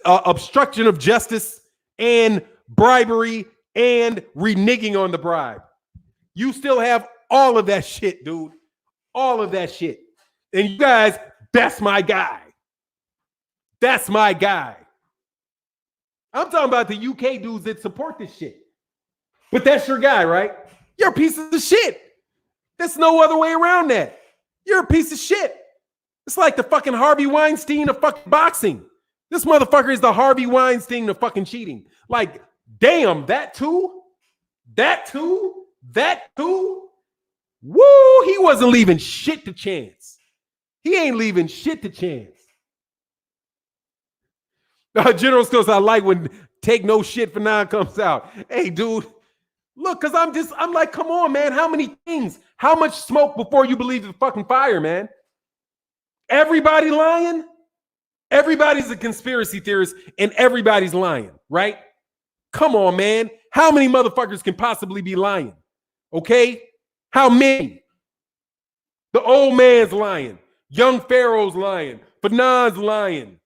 Speaker 1: obstruction of justice, and bribery, and reneging on the bribe. You still have all of that shit, dude. All of that shit. And you guys, that's my guy. That's my guy. I'm talking about the UK dudes that support this shit. But that's your guy, right? You're a piece of shit. There's no other way around that. You're a piece of shit. It's like the fucking Harvey Weinstein of fucking boxing. This motherfucker is the Harvey Weinstein of fucking cheating. Like, damn, that too? That too? That too? Woo, he wasn't leaving shit to chance. He ain't leaving shit to chance. General Skills, I like when Take No Shit for Nine comes out. Hey, dude, look, because I'm like, come on, man. How many things? How much smoke before you believe the fucking fire, man? Everybody lying? Everybody's a conspiracy theorist and everybody's lying, right? Come on, man. How many motherfuckers can possibly be lying? Okay? How many? The old man's lying. Young Pharaoh's lying. Fanon's lying.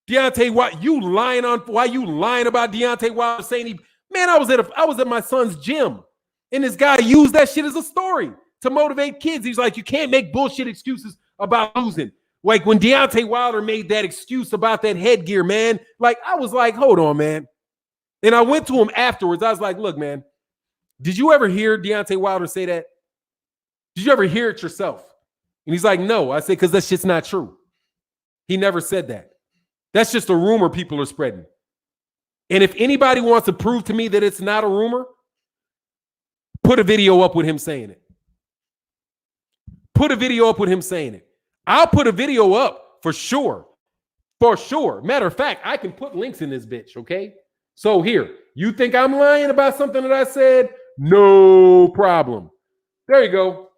Speaker 1: Deontay Wilder, you lying on why you lying about Deontay Wilder saying he, man, I was at my son's gym and this guy used that shit as a story to motivate kids. He's like, you can't make bullshit excuses about losing. Like when Deontay Wilder made that excuse about that headgear, man, like I was like, hold on, man. And I went to him afterwards. I was like, look, man, did you ever hear Deontay Wilder say that? Did you ever hear it yourself? And he's like, no. I said, because that shit's not true. He never said that. That's just a rumor people are spreading. And if anybody wants to prove to me that it's not a rumor, put a video up with him saying it. Put a video up with him saying it. I'll put a video up for sure. For sure. Matter of fact, I can put links in this bitch, okay? So here, you think I'm lying about something that I said? No problem. There you go.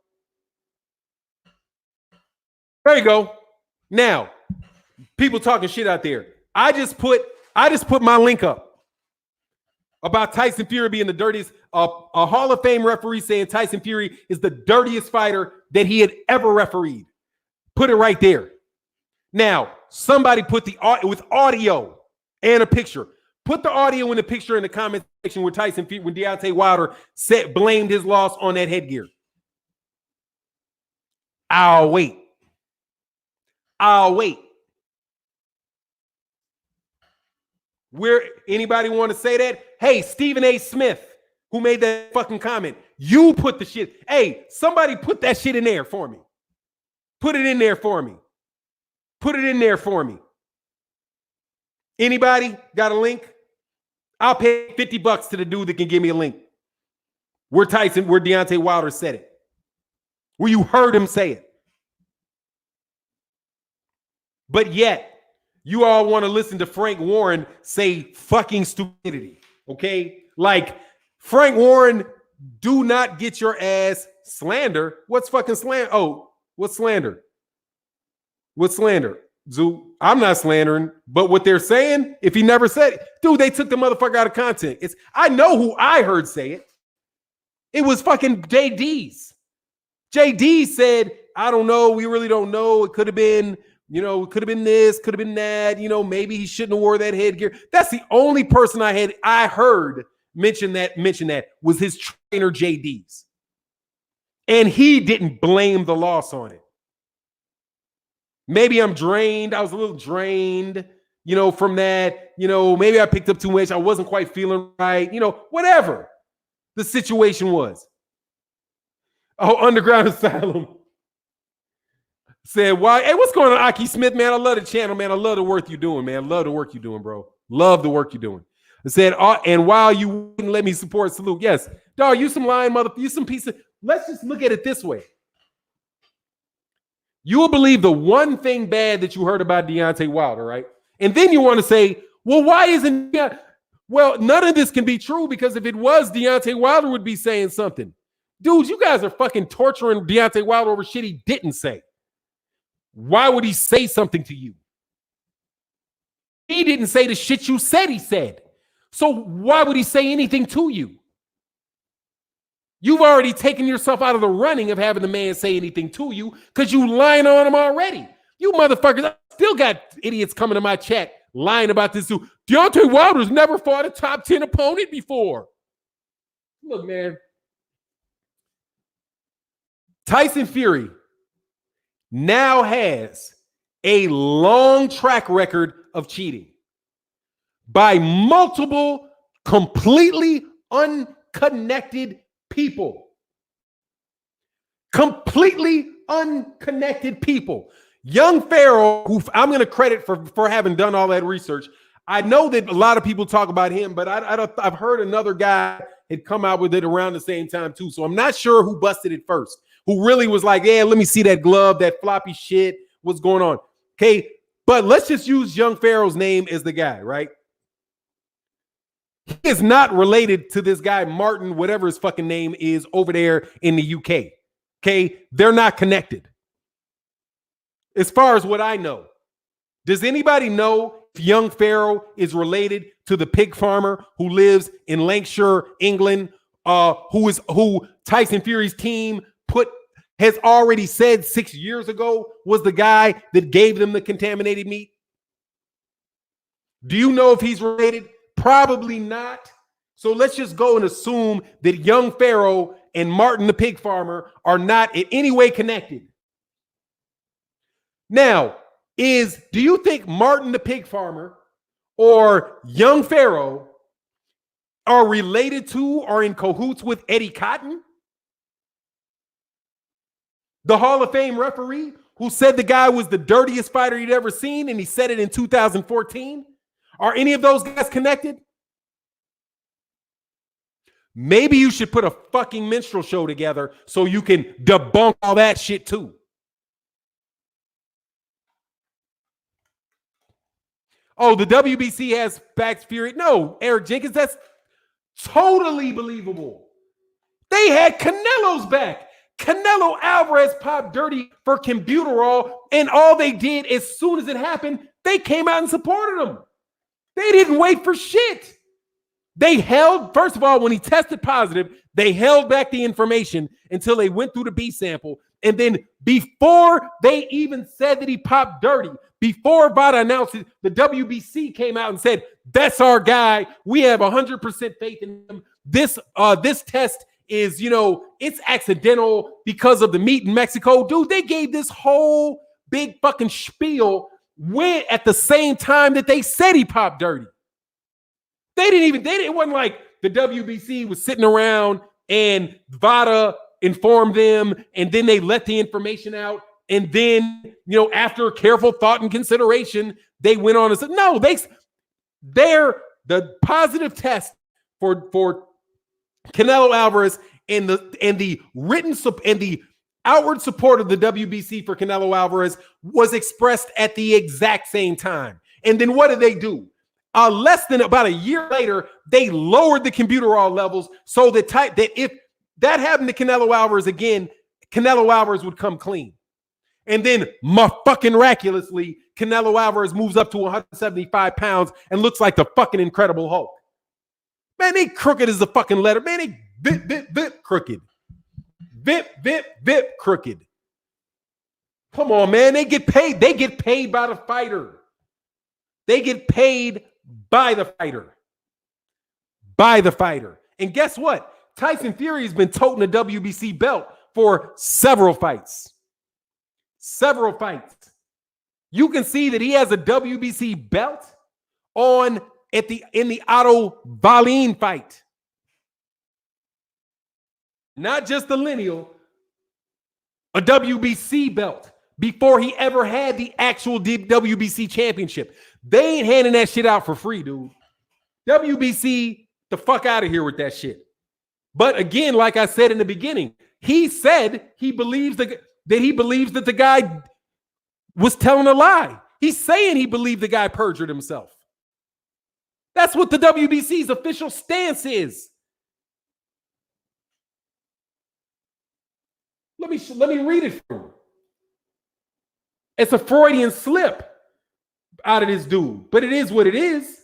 Speaker 1: There you go. Now, people talking shit out there. I just put my link up about Tyson Fury being the dirtiest, a Hall of Fame referee saying Tyson Fury is the dirtiest fighter that he had ever refereed. Put it right there. Now, somebody put with audio and a picture. Put the audio and the picture in the comment section where when Deontay Wilder blamed his loss on that headgear. I'll wait. Where anybody want to say that? Hey, Stephen A. Smith, who made that fucking comment, you put the shit. Hey, somebody put that shit in there for me. Put it in there for me. Put it in there for me. Anybody got a link? I'll pay $50 to the dude that can give me a link. Where Deontay Wilder said it. Where you heard him say it. But yet, you all want to listen to Frank Warren say fucking stupidity, okay? Like, Frank Warren, do not get your ass slander. What's fucking slander? Oh, what's slander? What's slander? Zoo, I'm not slandering, but what they're saying, if he never said it, dude, they took the motherfucker out of content. I know who I heard say it. It was fucking JD's. JD said, I don't know, we really don't know. It could have been, it could have been this, could have been that, maybe he shouldn't have wore that headgear. That's the only person I heard mention that was his trainer JD's. And he didn't blame the loss on it. Maybe I'm drained. I was a little drained, from that. Maybe I picked up too much. I wasn't quite feeling right. Whatever the situation was. Oh, Underground Asylum said, why? Hey, what's going on, Aki Smith, man? I love the channel, man. I love the work you're doing, man. Love the work you're doing, bro. Love the work you're doing. I said, and while you wouldn't let me support Salute, yes, dog, you some lying you some piece of, let's just look at it this way. You will believe the one thing bad that you heard about Deontay Wilder, right? And then you want to say, well, why isn't well, none of this can be true because if it was, Deontay Wilder would be saying something. Dude, you guys are fucking torturing Deontay Wilder over shit he didn't say. Why would he say something to you? He didn't say the shit you said he said. So why would he say anything to you? You've already taken yourself out of the running of having the man say anything to you because you lying on him already. You motherfuckers, I still got idiots coming to my chat lying about this dude. Deontay Wilder's never fought a top 10 opponent before. Look, man. Tyson Fury now has a long track record of cheating by multiple completely unconnected people. Completely unconnected people. Young Pharaoh, who I'm going to credit for having done all that research. I know that a lot of people talk about him, but I've heard another guy had come out with it around the same time too. So I'm not sure who busted it first. Who really was like, yeah, let me see that glove, that floppy shit, what's going on. Okay, but let's just use Young Pharaoh's name as the guy, right? He is not related to this guy, Martin, whatever his fucking name is over there in the UK. Okay, they're not connected. As far as what I know. Does anybody know if Young Pharaoh is related to the pig farmer who lives in Lancashire, England, who Tyson Fury's team has already said 6 years ago was the guy that gave them the contaminated meat? Do you know if he's related? Probably not. So let's just go and assume that Young Pharaoh and Martin the pig farmer are not in any way connected. Now, do you think Martin the pig farmer or Young Pharaoh are related to or in cahoots with Eddie Cotton, the Hall of Fame referee who said the guy was the dirtiest fighter he'd ever seen, and he said it in 2014? Are any of those guys connected? Maybe you should put a fucking minstrel show together so you can debunk all that shit too. Oh, the WBC has backed Fury. No, Eric Jenkins, that's totally believable. They had Canelo's back. Canelo Alvarez popped dirty for Kimbuterol, and all they did as soon as it happened, they came out and supported him. They didn't wait for shit. They held, first of all, when he tested positive, they held back the information until they went through the B sample. And then before they even said that he popped dirty, before Vada announced it, the WBC came out and said, that's our guy. We have 100% faith in him. This test is, it's accidental because of the meet in Mexico. Dude, they gave this whole big fucking spiel at the same time that they said he popped dirty. It wasn't like the WBC was sitting around and Vada informed them and then they let the information out. And then, after careful thought and consideration, they went on and said, no, the positive test for Canelo Alvarez and the written and the outward support of the WBC for Canelo Alvarez was expressed at the exact same time. And then what did they do? Less than about a year later, they lowered the Kimbuterol levels so that if that happened to Canelo Alvarez again, Canelo Alvarez would come clean. And then, fucking miraculously, Canelo Alvarez moves up to 175 pounds and looks like the fucking Incredible Hulk. Man, they crooked as the fucking letter. Man, they vip crooked. Vip crooked. Come on, man. They get paid. They get paid by the fighter. They get paid by the fighter. By the fighter. And guess what? Tyson Fury has been toting the WBC belt for several fights. Several fights. You can see that he has a WBC belt in the Otto Wallin fight. Not just the lineal, a WBC belt before he ever had the actual WBC championship. They ain't handing that shit out for free, dude. WBC, the fuck out of here with that shit. But again, like I said in the beginning, he said he believes that the guy was telling a lie. He's saying he believed the guy perjured himself. That's what the WBC's official stance is. Let me read it for you. It's a Freudian slip out of this dude, but it is what it is.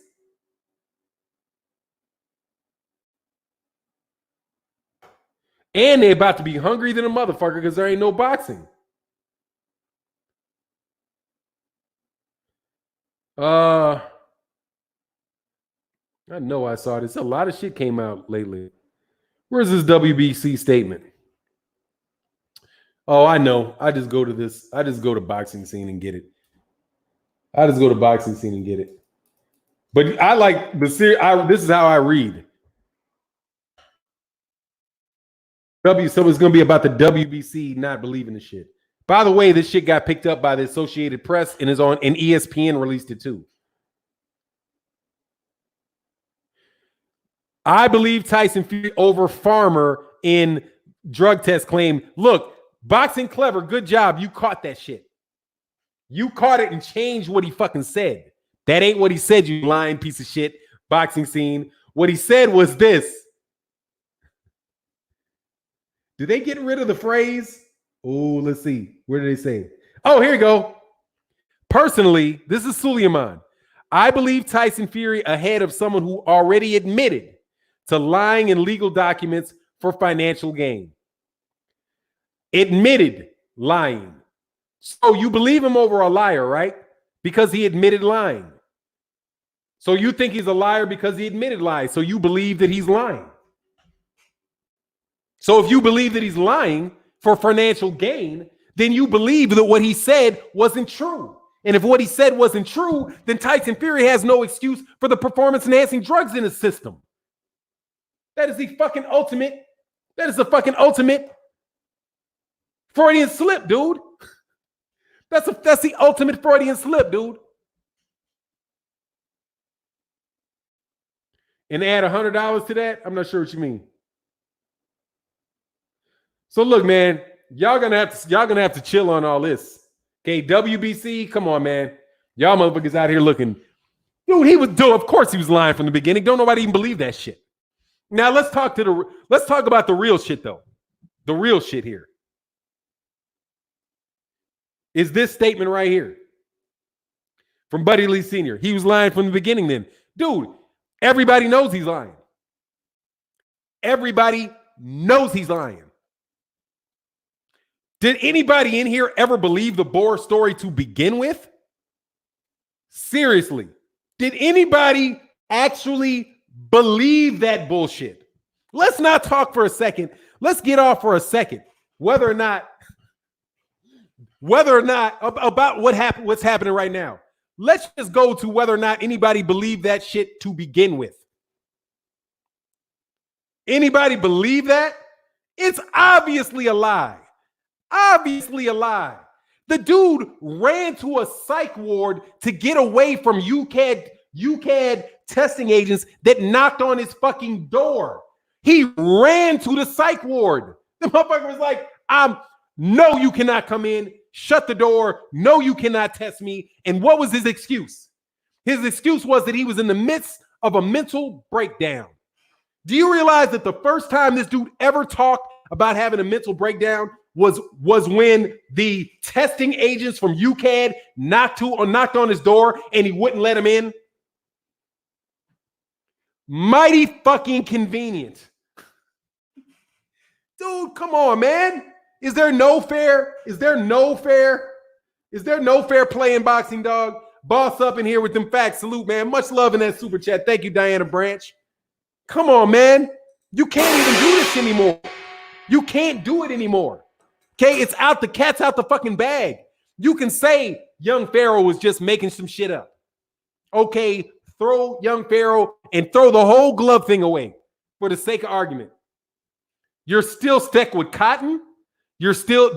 Speaker 1: And they're about to be hungry than a motherfucker because there ain't no boxing. I know I saw this. A lot of shit came out lately. Where's this WBC statement? Oh, I know. I just go to Boxing Scene and get it. But I like the series. This is how I read. So it's going to be about the WBC not believing the shit. By the way, this shit got picked up by the Associated Press and ESPN released it too. I believe Tyson Fury over Farmer in drug test claim. Look, Boxing Clever, good job. You caught that shit. You caught it and changed what he fucking said. That ain't what he said, you lying piece of shit. Boxing Scene. What he said was this. Did they get rid of the phrase? Oh, let's see. Where did they say? Oh, here you go. Personally, this is Suleiman. I believe Tyson Fury ahead of someone who already admitted to lying in legal documents for financial gain. Admitted lying. So you believe him over a liar, right? Because he admitted lying. So you think he's a liar because he admitted lying. So you believe that he's lying. So if you believe that he's lying for financial gain, then you believe that what he said wasn't true. And if what he said wasn't true, then Tyson Fury has no excuse for the performance-enhancing drugs in his system. That is the fucking ultimate. That is the fucking ultimate Freudian slip, dude. That's the ultimate Freudian slip, dude. And add $100 to that, I'm not sure what you mean. So look, man, y'all gonna have to chill on all this. Okay, WBC, come on, man. Y'all motherfuckers out here looking. Dude, he was doing, of course he was lying from the beginning. Don't nobody even believe that shit. Now let's talk about the real shit, though. The real shit here is this statement right here from Buddy Lee Sr. He was lying from the beginning then. Dude, everybody knows he's lying. Everybody knows he's lying. Did anybody in here ever believe the Bohr story to begin with? Seriously. Did anybody actually believe that bullshit? Let's not talk for a second. Let's get off for a second. Whether or not about what's happening right now. Let's just go to whether or not anybody believed that shit to begin with. Anybody believe that? It's obviously a lie. Obviously a lie. The dude ran to a psych ward to get away from UCAD testing agents that knocked on his fucking door. He ran to the psych ward. The motherfucker was like, no, you cannot come in. Shut the door. No, you cannot test me. And what was his excuse? His excuse was that he was in the midst of a mental breakdown. Do you realize that the first time this dude ever talked about having a mental breakdown was when the testing agents from UCAD knocked on his door and he wouldn't let him in? Mighty fucking convenient. Dude, come on, man. Is there no fair play in boxing, dog? Boss up in here with them facts. Salute, man. Much love in that super chat. Thank you, Diana Branch. Come on, man. You can't even do this anymore. You can't do it anymore. Okay, it's out. The cat's out the fucking bag. You can say young Pharaoh was just making some shit up. Okay, throw young Pharaoh and throw the whole glove thing away for the sake of argument. You're still stuck with Cotton. You're still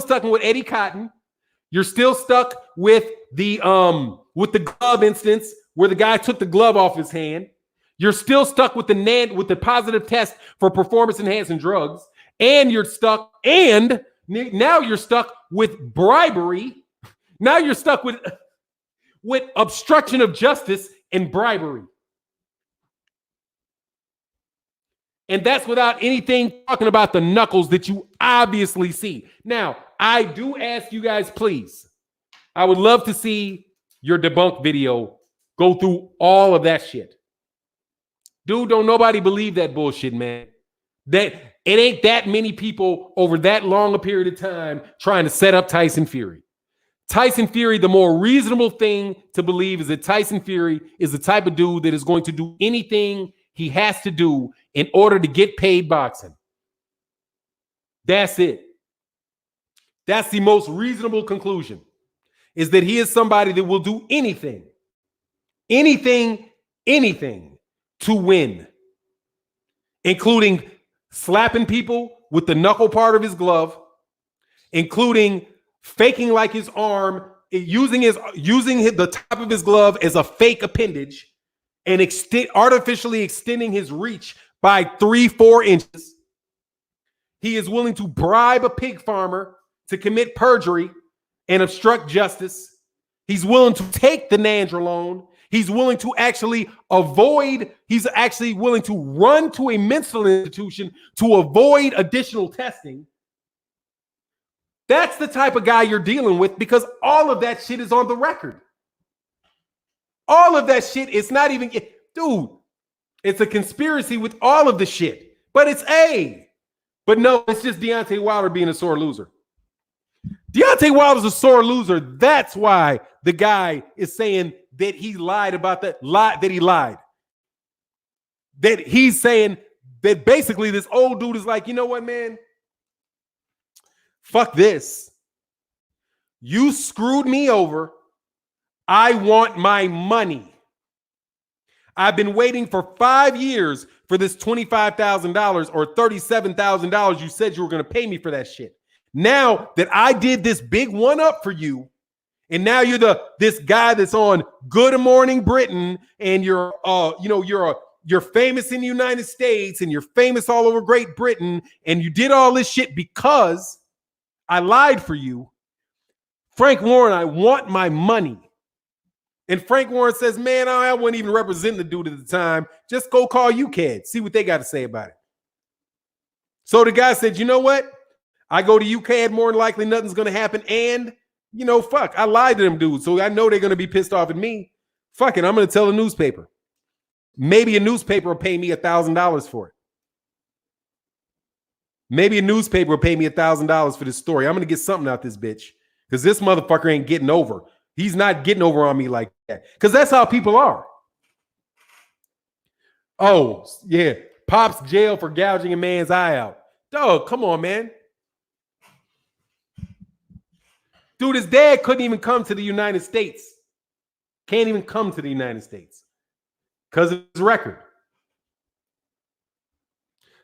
Speaker 1: stuck with Eddie Cotton. You're still stuck with the glove instance where the guy took the glove off his hand. You're still stuck with the positive test for performance enhancing drugs. And now you're stuck with bribery. Now you're stuck with obstruction of justice and bribery. And that's without anything talking about the knuckles that you obviously see. Now, I do ask you guys, please, I would love to see your debunk video go through all of that shit. Dude, don't nobody believe that bullshit, man. That it ain't that many people over that long a period of time trying to set up Tyson Fury. Tyson Fury, the more reasonable thing to believe is that Tyson Fury is the type of dude that is going to do anything he has to do in order to get paid boxing. That's it. That's the most reasonable conclusion, is that he is somebody that will do anything to win, including slapping people with the knuckle part of his glove, including faking like his arm, using the top of his glove as a fake appendage, and artificially extending his reach by 3-4 inches. He is willing to bribe a pig farmer to commit perjury and obstruct justice. He's willing to take the nandrolone. He's willing to he's actually willing to run to a mental institution to avoid additional testing. That's the type of guy you're dealing with, because all of that shit is on the record. All of that shit is not even, dude, it's a conspiracy with all of the shit. But but no, it's just Deontay Wilder being a sore loser. Deontay Wilder's a sore loser. That's why the guy is saying that he lied about that he lied. That he's saying that basically this old dude is like, you know what, man? Fuck this. You screwed me over. I want my money. I've been waiting for 5 years for this $25,000 or $37,000 you said you were going to pay me for that shit. Now that I did this big one up for you, and now you're this guy that's on Good Morning Britain, and you're you're famous in the United States, and you're famous all over Great Britain, and you did all this shit because I lied for you. Frank Warren, I want my money. And Frank Warren says, man, I wasn't even representing the dude at the time. Just go call UCAD. See what they got to say about it. So the guy said, you know what? I go to UCAD, more than likely nothing's going to happen. And, fuck, I lied to them dudes. So I know they're going to be pissed off at me. Fuck it, I'm going to tell a newspaper. Maybe a newspaper will pay me $1,000 for it. Maybe a newspaper will pay me $1,000 for this story. I'm going to get something out this bitch because this motherfucker ain't getting over. He's not getting over on me like that. Because that's how people are. Oh, yeah. Pop's jail for gouging a man's eye out. Dog, come on, man. Dude, his dad couldn't even come to the United States. Can't even come to the United States. Because of his record.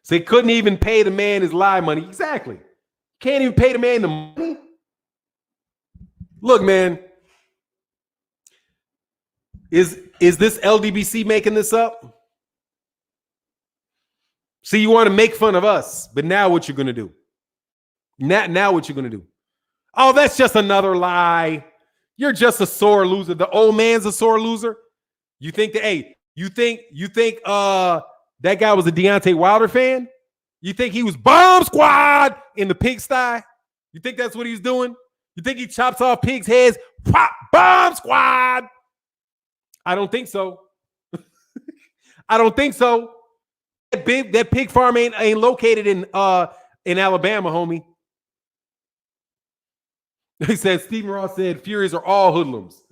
Speaker 1: So they couldn't even pay the man his lie money. Exactly. Can't even pay the man the money. Look, man. Is this LDBC making this up? See, you want to make fun of us, but now what you're going to do? Now what you're going to do? Oh, that's just another lie. You're just a sore loser. The old man's a sore loser. You think that, hey, you think that guy was a Deontay Wilder fan? You think he was Bomb Squad in the pigsty? You think that's what he's doing? You think he chops off pigs' heads? Pop, Bomb Squad! I don't think so. I don't think so. That pig farm ain't located in Alabama, homie. He said, Stephen Ross said, Furies are all hoodlums.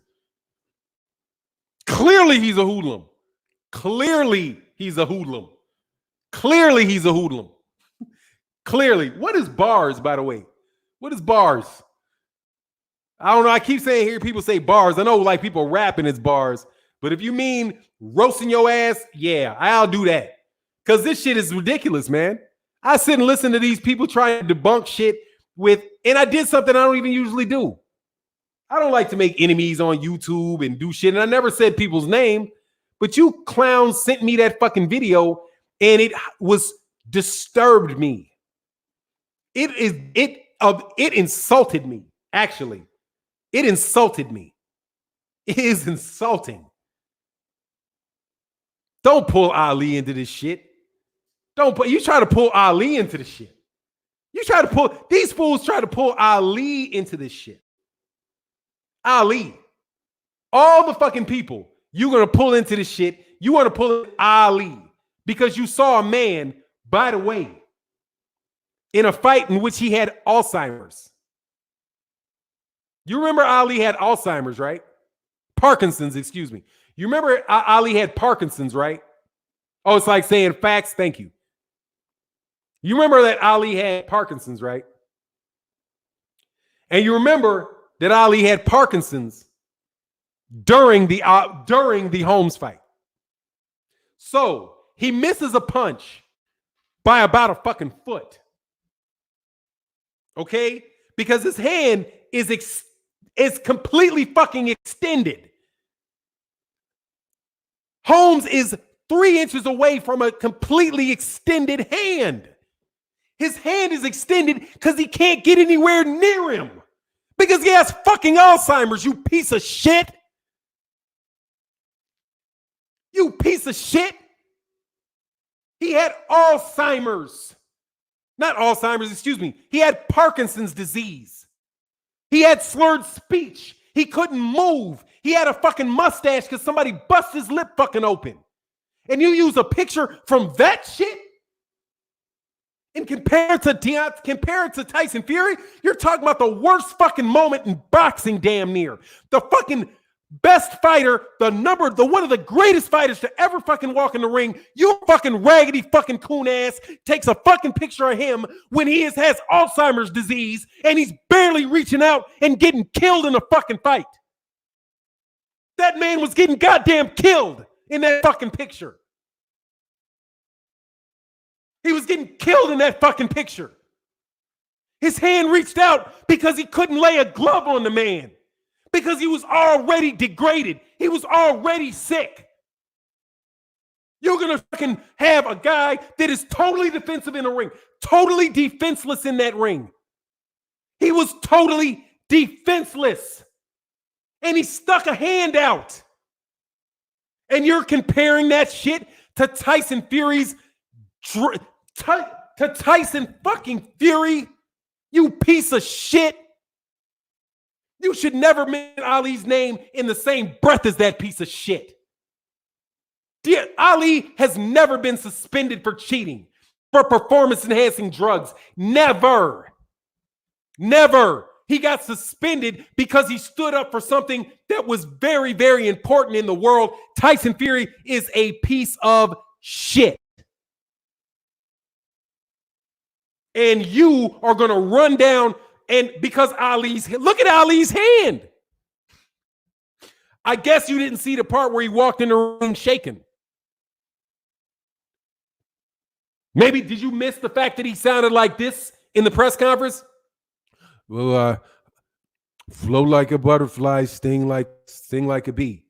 Speaker 1: Clearly he's a hoodlum. Clearly he's a hoodlum. Clearly he's a hoodlum. Clearly. What is bars, by the way? What is bars? I don't know. I keep saying here people say bars. I know like people rapping it's bars. But if you mean roasting your ass, yeah, I'll do that. Because this shit is ridiculous, man. I sit and listen to these people trying to debunk shit and I did something I don't even usually do. I don't like to make enemies on YouTube and do shit. And I never said people's name, but you clowns sent me that fucking video and it disturbed me. It insulted me, actually. It insulted me. It is insulting. Don't pull Ali into this shit. You try to pull Ali into this shit. These fools try to pull Ali into this shit. Ali. All the fucking people you're going to pull into this shit, you want to pull in Ali because you saw a man, by the way, in a fight in which he had Alzheimer's. You remember Ali had Alzheimer's, right? Parkinson's, excuse me. You remember Ali had Parkinson's, right? Oh, it's like saying facts, thank you. You remember that Ali had Parkinson's, right? And you remember that Ali had Parkinson's during the Holmes fight. So he misses a punch by about a fucking foot. Okay? Because his hand is completely fucking extended. Holmes is 3 inches away from a completely extended hand. His hand is extended because he can't get anywhere near him. Because he has fucking Alzheimer's, you piece of shit. You piece of shit. He had Alzheimer's. Not Alzheimer's, excuse me. He had Parkinson's disease. He had slurred speech. He couldn't move. He had a fucking mustache because somebody bust his lip fucking open. And you use a picture from that shit and compare it to Tyson Fury, you're talking about the worst fucking moment in boxing damn near. The fucking best fighter, one of the greatest fighters to ever fucking walk in the ring, you fucking raggedy fucking coon ass takes a fucking picture of him when he has Alzheimer's disease and he's barely reaching out and getting killed in a fucking fight. That man was getting goddamn killed in that fucking picture. He was getting killed in that fucking picture. His hand reached out because he couldn't lay a glove on the man, because he was already degraded. He was already sick. You're going to fucking have a guy that is totally defensive in the ring, totally defenseless in that ring. He was totally defenseless. And he stuck a hand out. And you're comparing that shit to Tyson Fury's to Tyson fucking Fury? You piece of shit. You should never mention Ali's name in the same breath as that piece of shit. Ali has never been suspended for cheating, for performance-enhancing drugs. Never. Never. He got suspended because he stood up for something that was very, very important in the world. Tyson Fury is a piece of shit. And you are going to run down, and because look at Ali's hand. I guess you didn't see the part where he walked in the ring shaking. Maybe did you miss the fact that he sounded like this in the press conference? Well, flow like a butterfly, sting like a bee.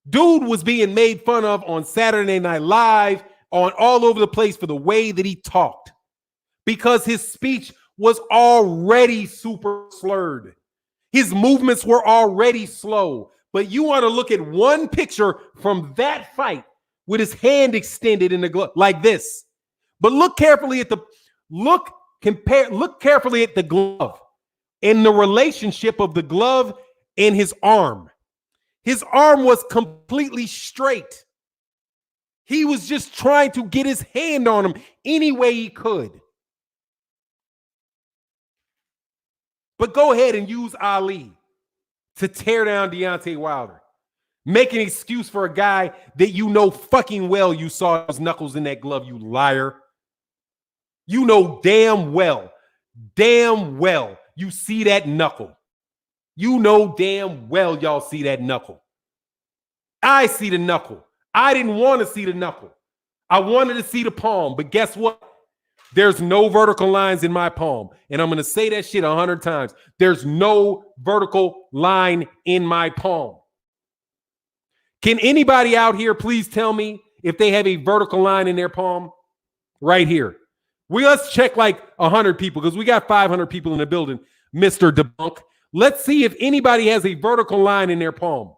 Speaker 1: Dude was being made fun of on Saturday Night Live, on all over the place for the way that he talked, because his speech was already super slurred. His movements were already slow. But you want to look at one picture from that fight with his hand extended in the glove like this. But look carefully at the glove and the relationship of the glove and his arm. His arm was completely straight. He was just trying to get his hand on him any way he could. But go ahead and use Ali to tear down Deontay Wilder. Make an excuse for a guy that you know fucking well you saw his knuckles in that glove, you liar. You know damn well you see that knuckle. You know damn well y'all see that knuckle. I see the knuckle. I didn't want to see the knuckle. I wanted to see the palm, but guess what? There's no vertical lines in my palm. And I'm going to say that shit 100 times. There's no vertical line in my palm. Can anybody out here please tell me if they have a vertical line in their palm? Right here. Let's check like 100 people, because we got 500 people in the building, Mr. Debunk. Let's see if anybody has a vertical line in their palm.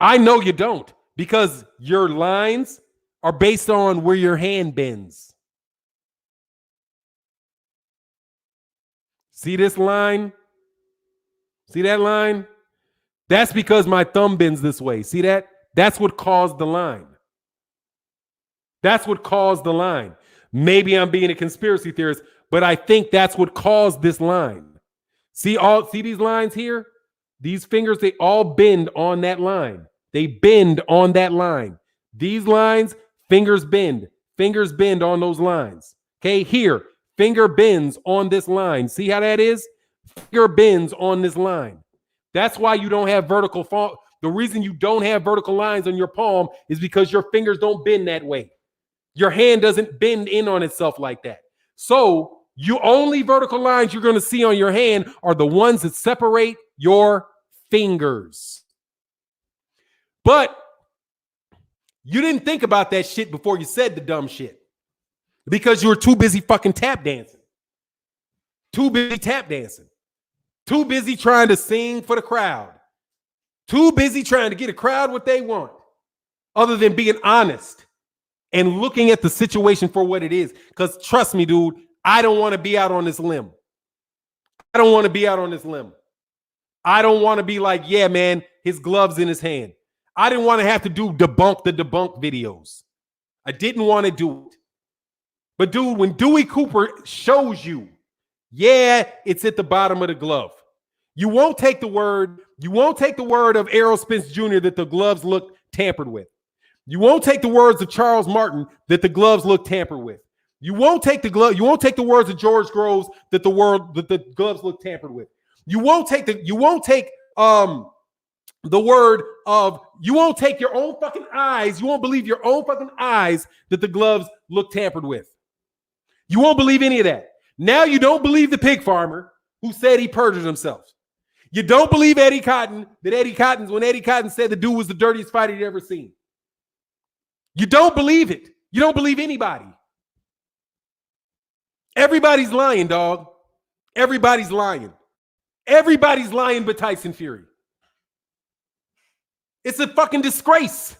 Speaker 1: I know you don't, because your lines are based on where your hand bends. See this line? See that line? That's because my thumb bends this way. See that? That's what caused the line. That's what caused the line. Maybe I'm being a conspiracy theorist, but I think that's what caused this line. See these lines here? These fingers, they all bend on that line. They bend on that line. These lines, fingers bend on those lines. Okay, here, finger bends on this line. See how that is? Finger bends on this line. That's why you don't have vertical fall. The reason you don't have vertical lines on your palm is because your fingers don't bend that way. Your hand doesn't bend in on itself like that. So you only vertical lines you're going to see on your hand are the ones that separate your fingers. But you didn't think about that shit before you said the dumb shit, because you were too busy fucking tap dancing. Too busy tap dancing. Too busy trying to sing for the crowd. Too busy trying to get a crowd what they want, other than being honest and looking at the situation for what it is. Because trust me, dude, I don't want to be out on this limb. I don't want to be out on this limb. I don't want to be like, yeah, man, his glove's in his hand. I didn't want to have to do debunk videos. I didn't want to do it. But dude, when Dewey Cooper shows you, yeah, it's at the bottom of the glove. You won't take the word of Errol Spence Jr. that the gloves look tampered with. You won't take the words of Charles Martin that the gloves look tampered with. You won't take the words of George Groves that the gloves look tampered with. You won't take your own fucking eyes. You won't believe your own fucking eyes that the gloves look tampered with. You won't believe any of that. Now you don't believe the pig farmer who said he perjured himself. You don't believe Eddie Cotton, when Eddie Cotton said the dude was the dirtiest fighter he'd ever seen. You don't believe it. You don't believe anybody. Everybody's lying, dog. Everybody's lying. Everybody's lying but Tyson Fury. It's a fucking disgrace.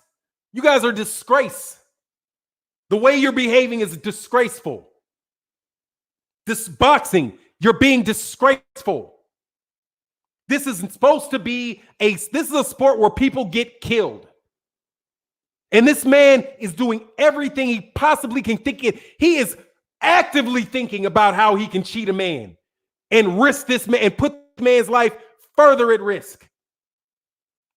Speaker 1: You guys are a disgrace. The way you're behaving is disgraceful. This boxing, you're being disgraceful. This is supposed to be this is a sport where people get killed. And this man is doing everything he possibly can think. He is actively thinking about how he can cheat a man and risk this man and put this man's life further at risk.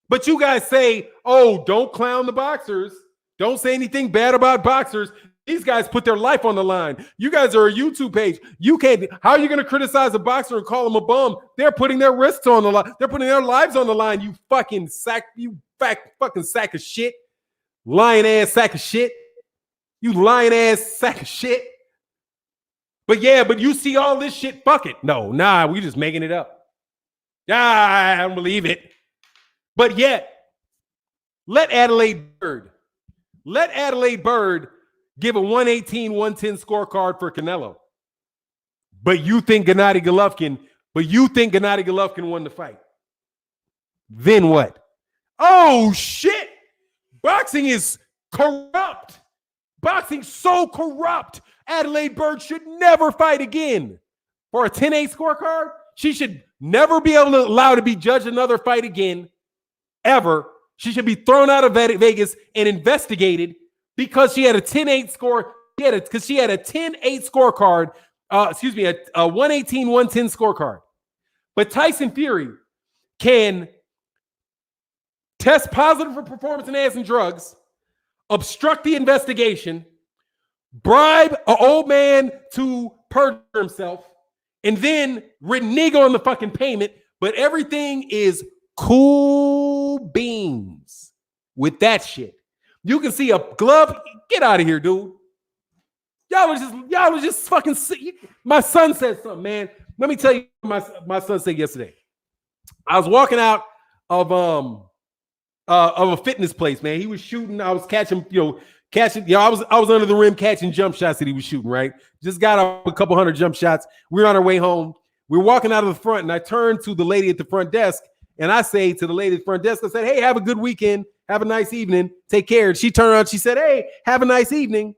Speaker 1: But you guys say, oh, don't clown the boxers. Don't say anything bad about boxers. These guys put their life on the line. You guys are a YouTube page. You can't. How are you going to criticize a boxer and call him a bum? They're putting their wrists on the line. They're putting their lives on the line. You fucking sack. You fucking sack of shit. Lying ass sack of shit. You lying ass sack of shit. But yeah, but you see all this shit. Fuck it. No, nah, we just making it up. I don't believe it. But yet, let Adelaide Bird give a 118, 110 scorecard for Canelo. But you think Gennady Golovkin won the fight. Then what? Oh, shit. Boxing is corrupt. Boxing's so corrupt. Adelaide Bird should never fight again. For a 10-8 scorecard, she should never be able to allow to be judged another fight again. Ever. She should be thrown out of Vegas and investigated because she had a 10-8 score. Because she had a 10-8 scorecard. A 118, 110 scorecard. But Tyson Fury can test positive for performance-enhancing drugs, obstruct the investigation, bribe an old man to perjure himself, and then renege on the fucking payment. But everything is cool beans with that shit. You can see a glove. Get out of here, dude. Y'all was just fucking sick. My son said something, man. Let me tell you what my son said yesterday. I was walking out of a fitness place, man. He was shooting. I was catching. I was under the rim catching jump shots that he was shooting. Right, just got off a couple hundred jump shots. We were on our way home. We were walking out of the front, and I turned to the lady at the front desk. And I say to the lady at the front desk, I said, hey, have a good weekend. Have a nice evening. Take care. And she turned around. She said, hey, have a nice evening.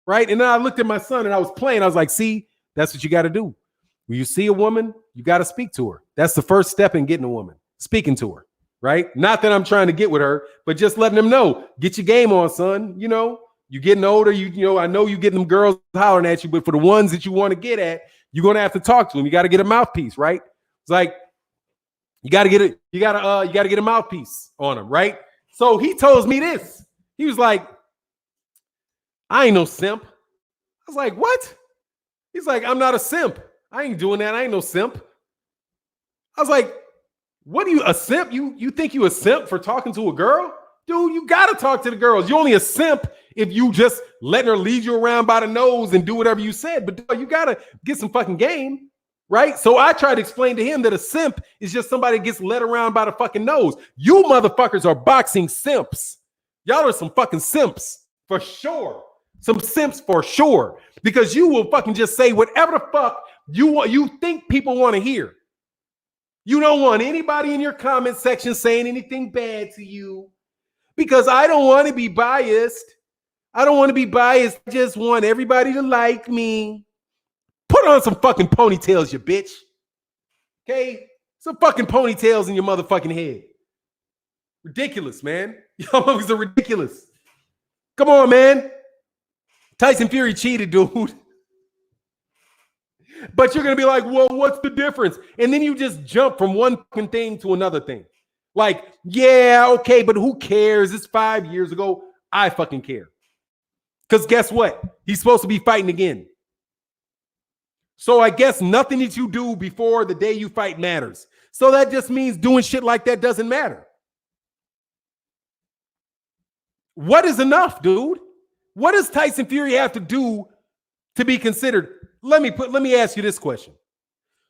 Speaker 1: Right. And then I looked at my son and I was playing. I was like, see, that's what you got to do. When you see a woman, you got to speak to her. That's the first step in getting a woman, speaking to her. Right. Not that I'm trying to get with her, but just letting them know, get your game on, son. You're getting older. I know you getting them girls hollering at you, but for the ones that you want to get at, you're going to have to talk to them. You got to get a mouthpiece. Right. It's like, you got to get a mouthpiece on him, right? So he tells me this. He was like, I ain't no simp. I was like, what? He's like, I'm not a simp. I ain't doing that. I ain't no simp. I was like, what are you, a simp? You think you a simp for talking to a girl? Dude, you got to talk to the girls. You're only a simp if you just letting her lead you around by the nose and do whatever you said. But dude, you got to get some fucking game. Right? So I tried to explain to him that a simp is just somebody that gets led around by the fucking nose. You motherfuckers are boxing simps. Y'all are some fucking simps for sure. Some simps for sure. Because you will fucking just say whatever the fuck you think people want to hear. You don't want anybody in your comment section saying anything bad to you. Because I don't want to be biased. I just want everybody to like me. Put on some fucking ponytails, you bitch. Okay? Some fucking ponytails in your motherfucking head. Ridiculous, man. Y'all motherfuckers are ridiculous. Come on, man. Tyson Fury cheated, dude. But you're going to be like, well, what's the difference? And then you just jump from one fucking thing to another thing. Like, yeah, okay, but who cares? It's 5 years ago. I fucking care. Because guess what? He's supposed to be fighting again. So I guess nothing that you do before the day you fight matters. So that just means doing shit like that doesn't matter. What is enough, dude? What does Tyson Fury have to do to be considered? let me ask you this question.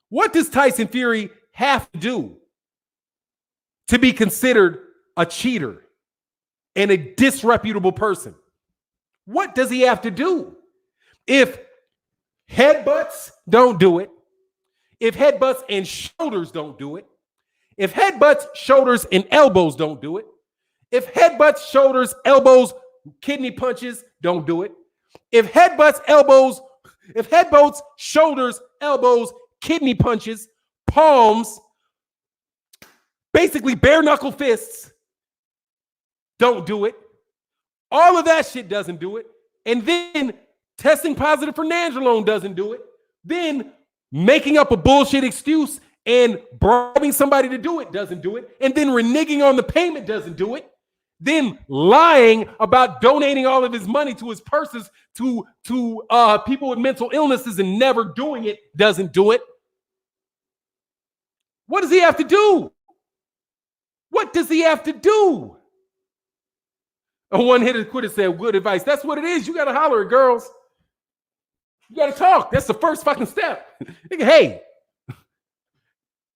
Speaker 1: What does Tyson Fury have to do to be considered a cheater and a disreputable person? What does he have to do? If headbutts don't do it, if headbutts and shoulders don't do it, if headbutts, shoulders, and elbows don't do it, if headbutts, shoulders, elbows, kidney punches don't do it, if headbutts, shoulders, elbows, kidney punches, palms, basically bare knuckle fists don't do it, all of that shit doesn't do it, and then testing positive for nandrolone doesn't do it, then making up a bullshit excuse and bribing somebody to do it doesn't do it, and then reneging on the payment doesn't do it, then lying about donating all of his money to his purses to people with mental illnesses and never doing it doesn't do it. What does he have to do? What does he have to do? A one-hitter quitter said, good advice. That's what it is. You got to holler at girls. You got to talk. That's the first fucking step. Hey,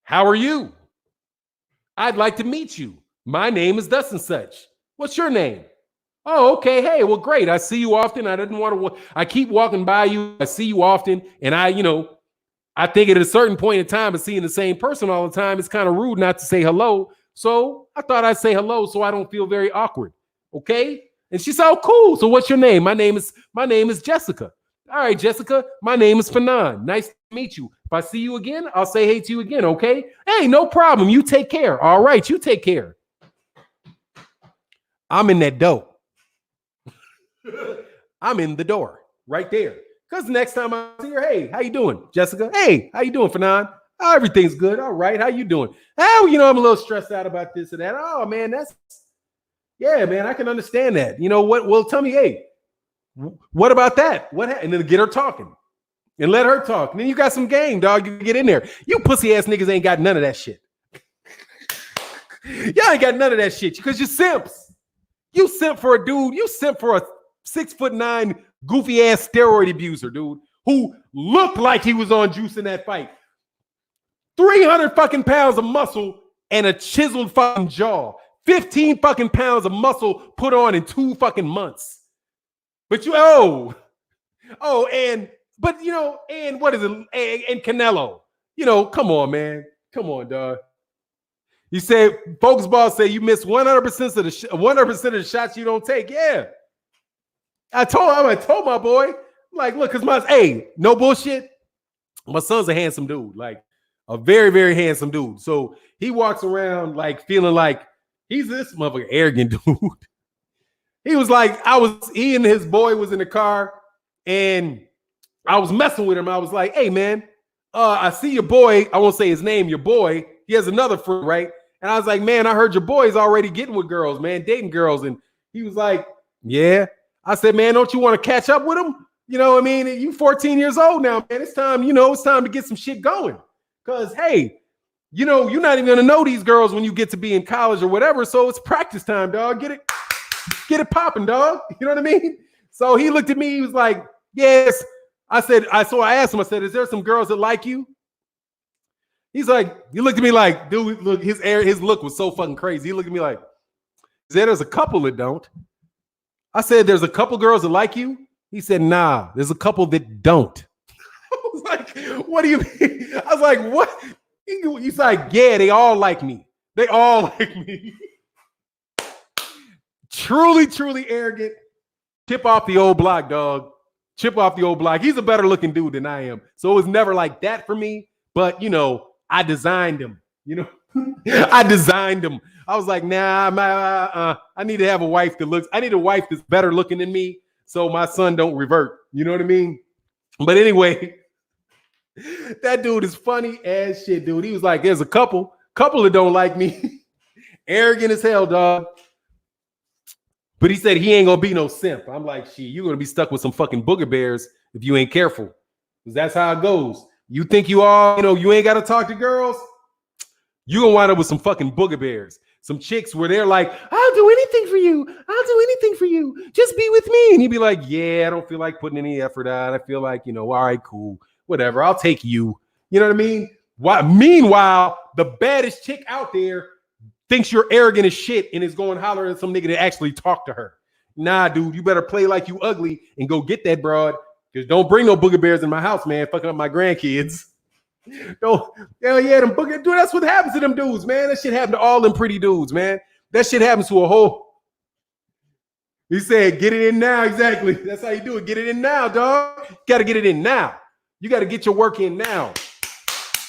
Speaker 1: how are you? I'd like to meet you. My name is thus and such. What's your name? Oh, okay. Hey, well, great. I see you often. I keep walking by you. I see you often. And I think at a certain point in time of seeing the same person all the time, it's kind of rude not to say hello. So I thought I'd say hello so I don't feel very awkward. Okay. And she said, oh, cool. So what's your name? My name is Jessica. All right, Jessica, my name is Fanon. Nice to meet you. If I see you again, I'll say hey to you again, okay? Hey, no problem. You take care. All right, you take care. I'm in that door. I'm in the door right there. Because next time I see her, hey, how you doing, Jessica? Hey, how you doing, Fanon? Oh, everything's good. All right, how you doing? Oh, I'm a little stressed out about this and that. Oh, man, yeah, man, I can understand that. You know what? Well, tell me, hey, what about that? And then get her talking and let her talk. And then you got some game, dog. You get in there. You pussy ass niggas ain't got none of that shit. Y'all ain't got none of that shit because you simps. You simp for a dude. You simp for a 6'9" goofy ass steroid abuser, dude, who looked like he was on juice in that fight. 300 fucking pounds of muscle and a chiseled fucking jaw. 15 fucking pounds of muscle put on in 2 fucking months. But and what is it? And Canelo, come on, man. Come on, dog. You say, Focus Ball say you miss 100% of the shots you don't take. Yeah. I told my boy, like, look, no bullshit. My son's a handsome dude, like a very, very handsome dude. So he walks around like feeling like he's this motherfucker arrogant dude. He was like, he and his boy was in the car and I was messing with him. I was like, hey, man, I see your boy. I won't say his name, your boy. He has another friend, right? And I was like, man, I heard your boy's already getting with girls, man, dating girls. And he was like, yeah. I said, man, don't you want to catch up with him? You know what I mean? You 14 years old now, man. It's time, it's time to get some shit going. Because, hey, you're not even going to know these girls when you get to be in college or whatever. So it's practice time, dog. Get it popping, dog. You know what I mean? So he looked at me. He was like, yes. I asked him, I said, is there some girls that like you? He's like, he looked at me like, dude, look, his look was so fucking crazy. He looked at me like, there's a couple that don't. I said, there's a couple girls that like you. He said, nah, there's a couple that don't. I was like, what do you mean? I was like, what? He's like, yeah, they all like me. They all like me. Truly, truly arrogant. Tip off the old block, dog. Chip off the old block. He's a better looking dude than I am. So it was never like that for me. But, I designed him. I designed him. I was like, nah, I need to have a wife I need a wife that's better looking than me so my son don't revert. You know what I mean? But anyway, that dude is funny as shit, dude. He was like, there's a couple that don't like me. Arrogant as hell, dog. But he said he ain't gonna be no simp. I'm like, shit, you're gonna be stuck with some fucking booger bears if you ain't careful. Because that's how it goes. You think you ain't gotta talk to girls, you're gonna wind up with some fucking booger bears. some chicks where they're like, I'll do anything for you. I'll do anything for you. Just be with me. And you'd be like, yeah, I don't feel like putting any effort out. I feel like, all right, cool, whatever. I'll take you. You know what I mean? Meanwhile, the baddest chick out there thinks you're arrogant as shit and is going hollering at some nigga to actually talk to her. Nah, dude, you better play like you ugly and go get that broad. Because don't bring no booger bears in my house, man. Fucking up my grandkids. Don't, hell yeah, them booger, dude, that's what happens to them dudes, man. That shit happened to all them pretty dudes, man. That shit happens to a whole. He said, get it in now. Exactly. That's how you do it. Get it in now, dog. Got to get it in now. You got to get your work in now.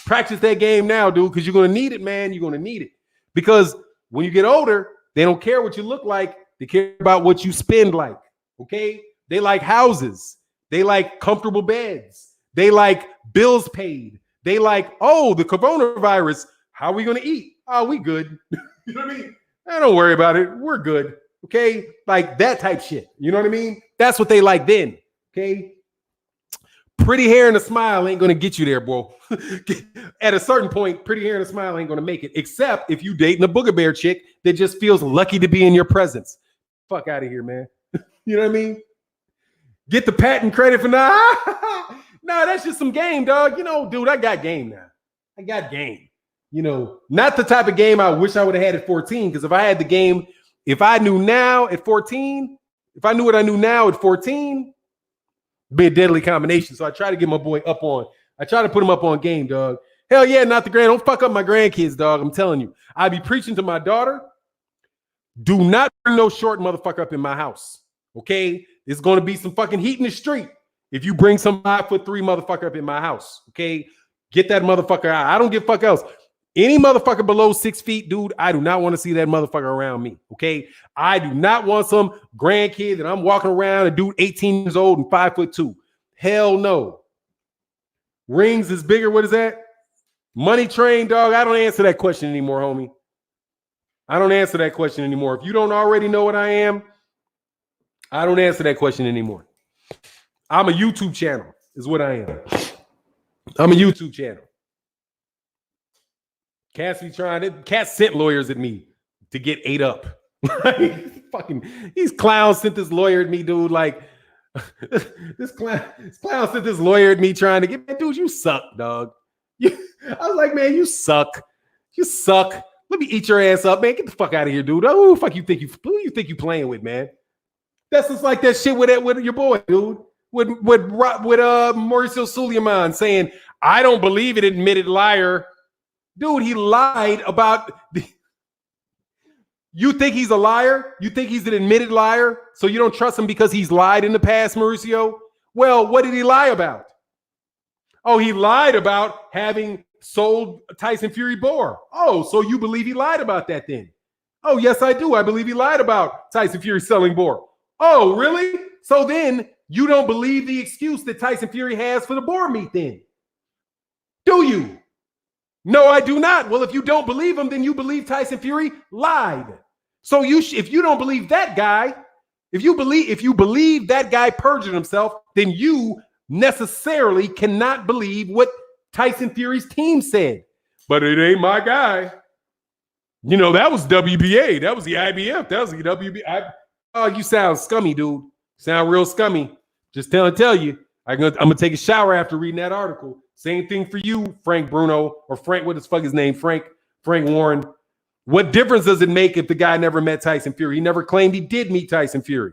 Speaker 1: Practice that game now, dude, because you're going to need it, man. You're going to need it. Because when you get older, they don't care what you look like. They care about what you spend like, okay? They like houses. They like comfortable beds. They like bills paid. They like, oh, the coronavirus. How are we going to eat? Oh, we good. You know what I mean? Don't worry about it. We're good, okay? Like that type shit. You know what I mean? That's what they like then, okay? Pretty hair and a smile ain't gonna get you there, bro. At a certain point, pretty hair and a smile ain't gonna make it, except if you dating a booger bear chick that just feels lucky to be in your presence. Fuck out of here, man. You know what I mean? Get the patent credit for nah. Nah, that's just some game, dog. Dude, I got game now. I got game. Not the type of game I wish I would have had at 14, because if I had the game, if I knew now at 14, if I knew what I knew now at 14, be a deadly combination. So I try to get my boy up on. I try to put him up on game, dog. Hell yeah, not the grand. Don't fuck up my grandkids, dog. I'm telling you. I be preaching to my daughter. Do not bring no short motherfucker up in my house. Okay? There's going to be some fucking heat in the street if you bring some 5'3" motherfucker up in my house. Okay? Get that motherfucker out. I don't give a fuck else. Any motherfucker below 6 feet, dude, I do not want to see that motherfucker around me. Okay? I do not want some grandkid that I'm walking around, a dude 18 years old and 5'2". Hell no. Rings is bigger. What is that? Money train, dog. I don't answer that question anymore, homie. I don't answer that question anymore. If you don't already know what I am, I don't answer that question anymore. I'm a YouTube channel, is what I am. I'm a YouTube channel. Cats sent lawyers at me to get ate up. Fucking these clowns sent this lawyer at me, dude. Like this clown sent this lawyer at me trying to get, man, dude, you suck, dog. I was like, man, you suck. You suck. Let me eat your ass up, man. Get the fuck out of here, dude. Oh, who the fuck you think you playing with, man? That's just like that shit with your boy, dude. With Mauricio Suleiman saying, I don't believe it, admitted liar. Dude, he lied about you think he's a liar? You think he's an admitted liar? So you don't trust him because he's lied in the past, Mauricio? Well, what did he lie about? Oh, he lied about having sold Tyson Fury Boar. Oh, so you believe he lied about that then? Oh, yes, I do. I believe he lied about Tyson Fury selling Boar. Oh, really? So then you don't believe the excuse that Tyson Fury has for the boar meat then? Do you? No, I do not. Well, if you don't believe him, then you believe Tyson Fury lied. So if you don't believe that guy, if you believe that guy perjured himself, then you necessarily cannot believe what Tyson Fury's team said. But it ain't my guy. That was WBA. That was the IBF. That was the WBA. Oh, you sound scummy, dude. Sound real scummy. Just tell you. I'm gonna take a shower after reading that article. Same thing for you, Frank Bruno, or Frank, what the fuck his name? Frank Warren. What difference does it make if the guy never met Tyson Fury? He never claimed he did meet Tyson Fury.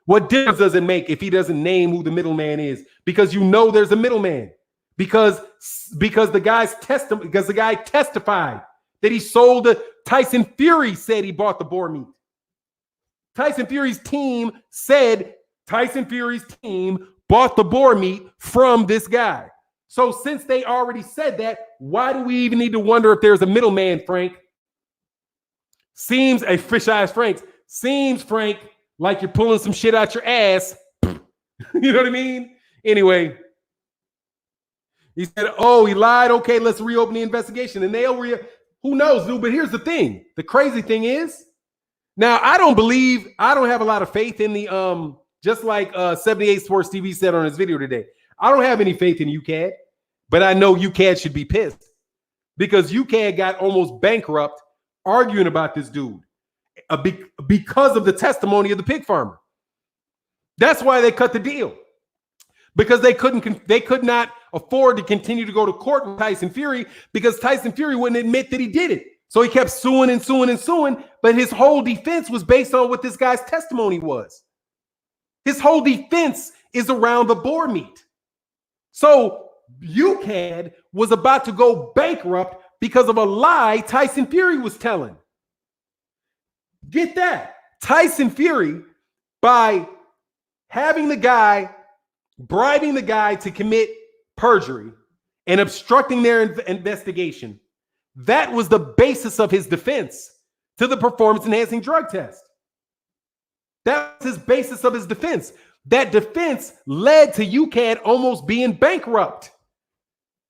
Speaker 1: What difference does it make if he doesn't name who the middleman is? Because there's a middleman. Because the guy testified that he sold Tyson Fury said he bought the boar meat. Tyson Fury's team said Tyson Fury's team bought the boar meat from this guy. So since they already said that, why do we even need to wonder if there's a middleman, Frank? Seems a fish-eyes Frank. Seems, Frank, like you're pulling some shit out your ass. You know what I mean? Anyway, he said, oh, he lied. Okay, let's reopen the investigation. And who knows, dude? But here's the thing. The crazy thing is, now I don't have a lot of faith in the, just like 78 Sports TV said on his video today. I don't have any faith in UCAD, but I know UCAD should be pissed because UCAD got almost bankrupt arguing about this dude because of the testimony of the pig farmer. That's why they cut the deal, because they could not afford to continue to go to court with Tyson Fury, because Tyson Fury wouldn't admit that he did it. So he kept suing and suing and suing, but his whole defense was based on what this guy's testimony was. His whole defense is around the boar meat. So UCAD was about to go bankrupt because of a lie Tyson Fury was telling. Get that. Tyson Fury, by having the guy, bribing the guy to commit perjury and obstructing their investigation, that was the basis of his defense to the performance-enhancing drug test. That was his basis of his defense. That defense led to UCAD almost being bankrupt.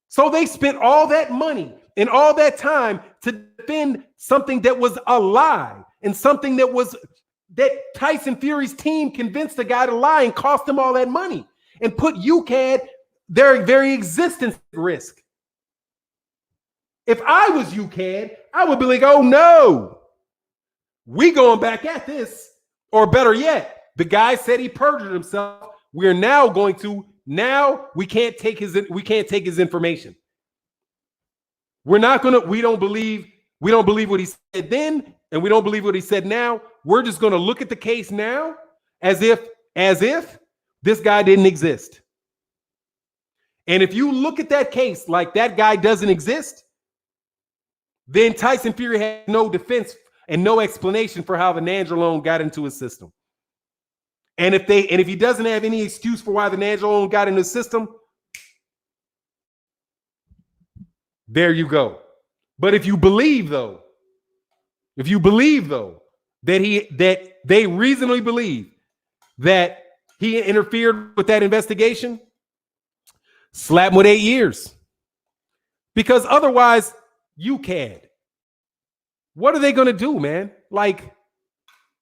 Speaker 1: So they spent all that money and all that time to defend something that was a lie, and something that Tyson Fury's team convinced the guy to lie and cost him all that money and put UCAD, their very existence, at risk. If I was UCAD, I would be like, oh no, we going back at this. Or better yet, the guy said he perjured himself. We're now going to, we can't take his information. We don't believe what he said then, and we don't believe what he said now. We're just going to look at the case now as if this guy didn't exist. And if you look at that case like that guy doesn't exist, then Tyson Fury has no defense and no explanation for how the nandrolone got into his system. And if he doesn't have any excuse for why the nandrolone got into his system, there you go. But if you believe though, that they reasonably believe that he interfered with that investigation, slap him with 8 years. Because otherwise, UCAD, what are they going to do, man? Like,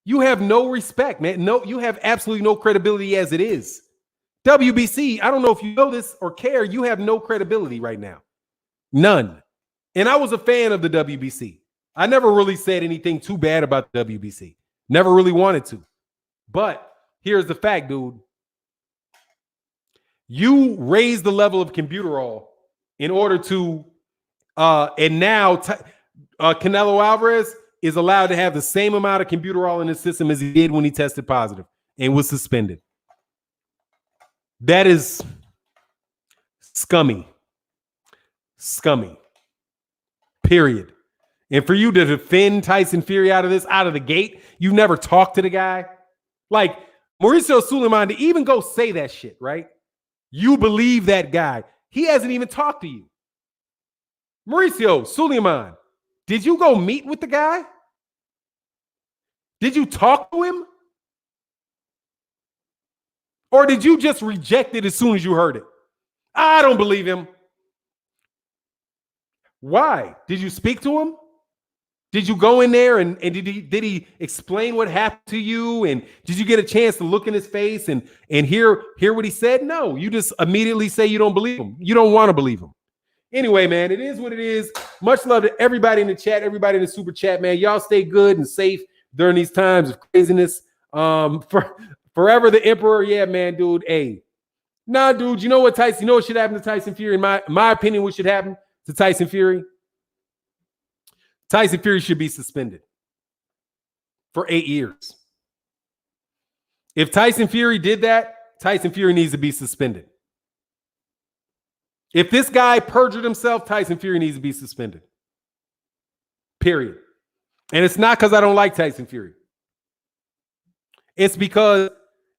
Speaker 1: you have no respect, man. No, you have absolutely no credibility as it is. WBC, I don't know if you know this or care, you have no credibility right now. None. And I was a fan of the WBC. I never really said anything too bad about the WBC. Never really wanted to. But here's the fact, dude. You raise the level of Computerol in order to, and now Canelo Alvarez is allowed to have the same amount of Computerol in his system as he did when he tested positive and was suspended. That is scummy. Scummy. Period. And for you to defend Tyson Fury out of the gate, you never talked to the guy. Like Mauricio Suleiman, to even go say that shit, right? You believe that guy. He hasn't even talked to you. Mauricio Suleiman, did you go meet with the guy? Did you talk to him? Or did you just reject it as soon as you heard it? I don't believe him. Why? Did you speak to him? Did you go in there and did he explain what happened to you? And did you get a chance to look in his face and hear what he said? No, you just immediately say you don't believe him. You don't want to believe him. Anyway, man, it is what it is. Much love to everybody in the chat, everybody in the super chat, man. Y'all stay good and safe during these times of craziness. Forever the Emperor. Yeah, man, dude. Hey, nah, dude, you know what, Tyson? You know what should happen to Tyson Fury? In my opinion, what should happen to Tyson Fury? Tyson Fury should be suspended for 8 years. If Tyson Fury did that, Tyson Fury needs to be suspended. If this guy perjured himself, Tyson Fury needs to be suspended. Period. And it's not because I don't like Tyson Fury. It's because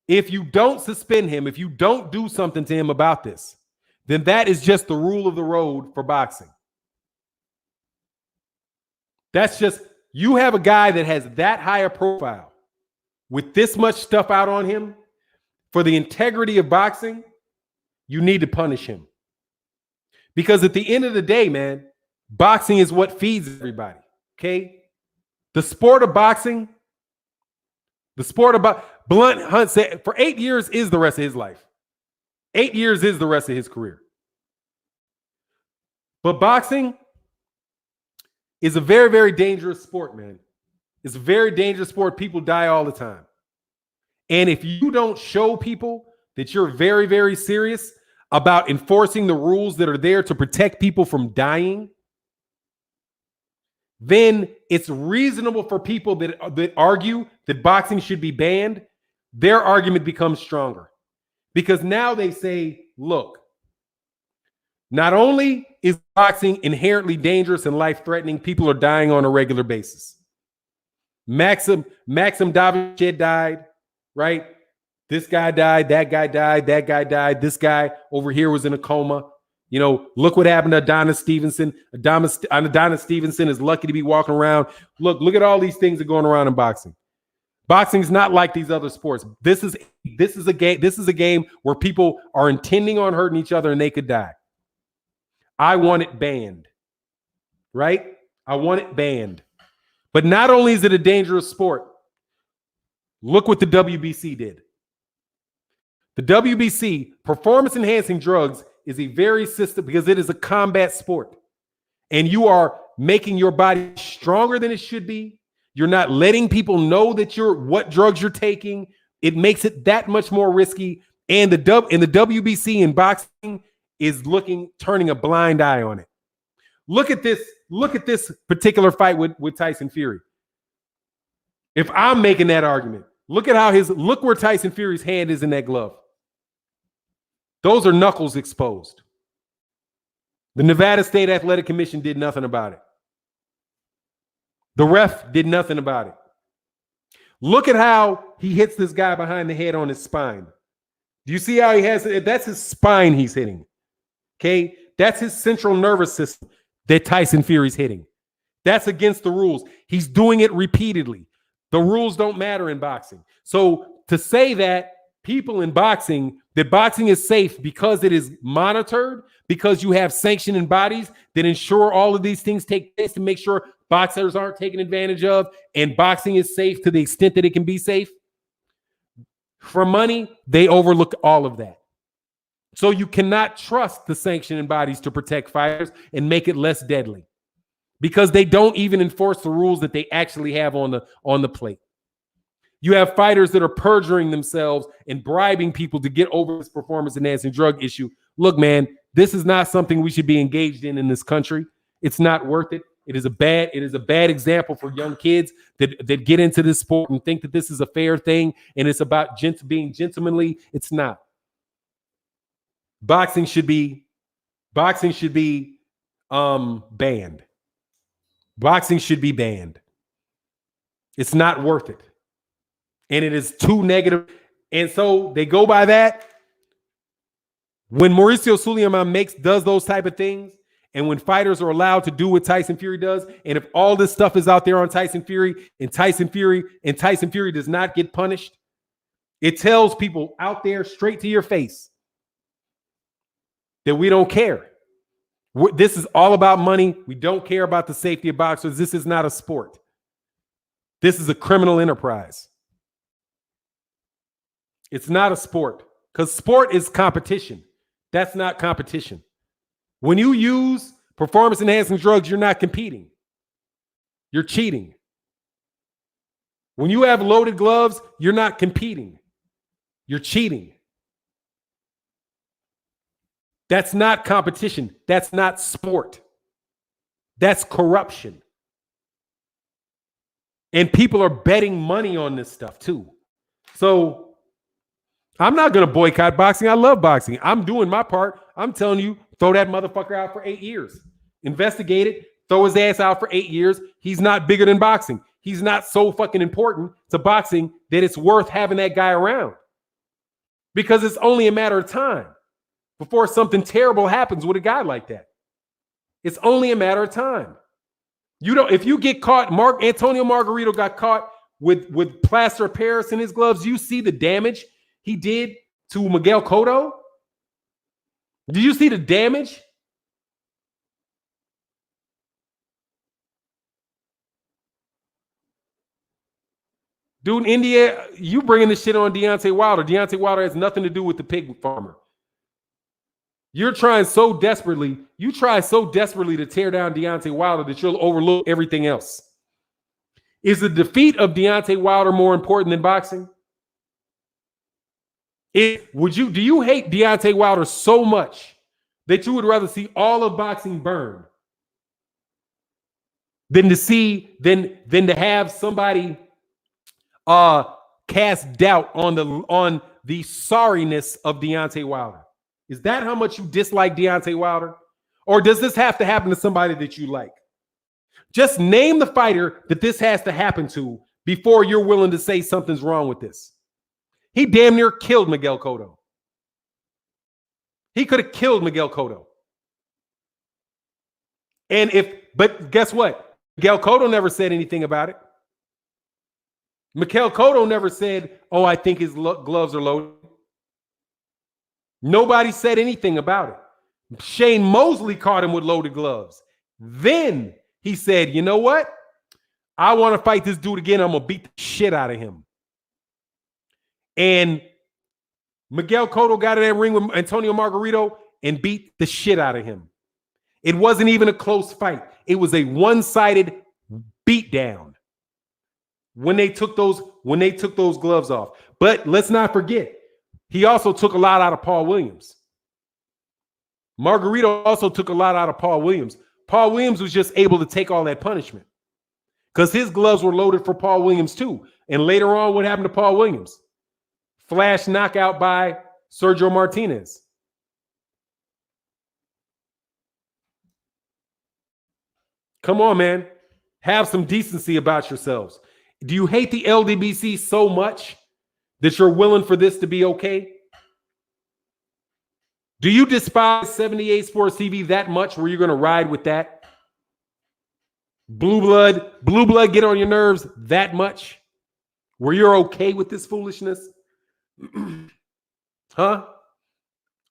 Speaker 1: if you don't suspend him, if you don't do something to him about this, then that is just the rule of the road for boxing. That's just, you have a guy that has that high a profile with this much stuff out on him. For the integrity of boxing, you need to punish him. Because at the end of the day, man, boxing is what feeds everybody, okay? The sport of boxing, Blunt Hunt said, for 8 years is the rest of his life. 8 years is the rest of his career. But boxing, is a very, very dangerous sport, man. It's a very dangerous sport. People die all the time. And if you don't show people that you're very, very serious about enforcing the rules that are there to protect people from dying, then it's reasonable for people that argue that boxing should be banned. Their argument becomes stronger because now they say, look, not only is boxing inherently dangerous and life-threatening, people are dying on a regular basis. Maxim Davichet died, right? This guy died, that guy died, that guy died. This guy over here was in a coma. You know, look what happened to Adonis Stevenson. Adonis Stevenson is lucky to be walking around. Look at all these things that are going around in boxing. Boxing is not like these other sports. This is a game where people are intending on hurting each other and they could die. I want it banned, right? I want it banned. But not only is it a dangerous sport, look what the WBC did. The WBC, performance-enhancing drugs, is a very system because it is a combat sport. And you are making your body stronger than it should be. You're not letting people know that what drugs you're taking. It makes it that much more risky. And the WBC in boxing is turning a blind eye on it. Look at this particular fight with Tyson Fury. If I'm making that argument, look where Tyson Fury's hand is in that glove. Those are knuckles exposed. The Nevada State Athletic Commission did nothing about it. The ref did nothing about it. Look at how he hits this guy behind the head on his spine. Do you see how he has it? That's his spine he's hitting. Okay? That's his central nervous system that Tyson Fury's hitting. That's against the rules. He's doing it repeatedly. The rules don't matter in boxing. So to say that people in boxing, that boxing is safe because it is monitored, because you have sanctioning bodies that ensure all of these things take place to make sure boxers aren't taken advantage of, and boxing is safe to the extent that it can be safe. For money, they overlook all of that. So you cannot trust the sanctioning bodies to protect fighters and make it less deadly because they don't even enforce the rules that they actually have on the plate. You have fighters that are perjuring themselves and bribing people to get over this performance-enhancing drug issue. Look, man, this is not something we should be engaged in this country. It's not worth it. It is a bad example for young kids that get into this sport and think that this is a fair thing and it's about being gentlemanly. It's not. Boxing should be banned. Boxing should be banned. It's not worth it. And it is too negative. And so they go by that. When Mauricio Sulaiman does those type of things, and when fighters are allowed to do what Tyson Fury does, and if all this stuff is out there on Tyson Fury and Tyson Fury does not get punished, it tells people out there straight to your face that we don't care. This is all about money. We don't care about the safety of boxers. This is not a sport. This is a criminal enterprise. It's not a sport because sport is competition. That's not competition. When you use performance-enhancing drugs, you're not competing. You're cheating. When you have loaded gloves, you're not competing. You're cheating. That's not competition. That's not sport. That's corruption. And people are betting money on this stuff too. So I'm not going to boycott boxing. I love boxing. I'm doing my part. I'm telling you, throw that motherfucker out for 8 years. Investigate it. Throw his ass out for 8 years. He's not bigger than boxing. He's not so fucking important to boxing that it's worth having that guy around. Because it's only a matter of time before something terrible happens with a guy like that. It's only a matter of time. If you get caught, Antonio Margarito got caught with plaster of Paris in his gloves. You see the damage he did to Miguel Cotto? Did you see the damage? Dude, in India, you bringing this shit on Deontay Wilder. Deontay Wilder has nothing to do with the pig farmer. You're trying so desperately. You try so desperately to tear down Deontay Wilder that you'll overlook everything else. Is the defeat of Deontay Wilder more important than boxing? Do you hate Deontay Wilder so much that you would rather see all of boxing burn than to have somebody cast doubt on the sorriness of Deontay Wilder? Is that how much you dislike Deontay Wilder? Or does this have to happen to somebody that you like? Just name the fighter that this has to happen to before you're willing to say something's wrong with this. He damn near killed Miguel Cotto. He could have killed Miguel Cotto. But guess what? Miguel Cotto never said anything about it. Miguel Cotto never said, oh, I think his gloves are loaded. Nobody said anything about it. Shane Mosley caught him with loaded gloves. Then he said, you know what? I want to fight this dude again. I'm going to beat the shit out of him. And Miguel Cotto got in that ring with Antonio Margarito and beat the shit out of him. It wasn't even a close fight. It was a one-sided beatdown when they took those gloves off. But let's not forget, he also took a lot out of Paul Williams. Margarito also took a lot out of Paul Williams. Paul Williams was just able to take all that punishment because his gloves were loaded for Paul Williams too. And later on, what happened to Paul Williams? Flash knockout by Sergio Martinez. Come on, man. Have some decency about yourselves. Do you hate the LDBC so much that you're willing for this to be okay? Do you despise 78 Sports TV that much where you're going to ride with that? Blue blood get on your nerves that much where you're okay with this foolishness? Huh?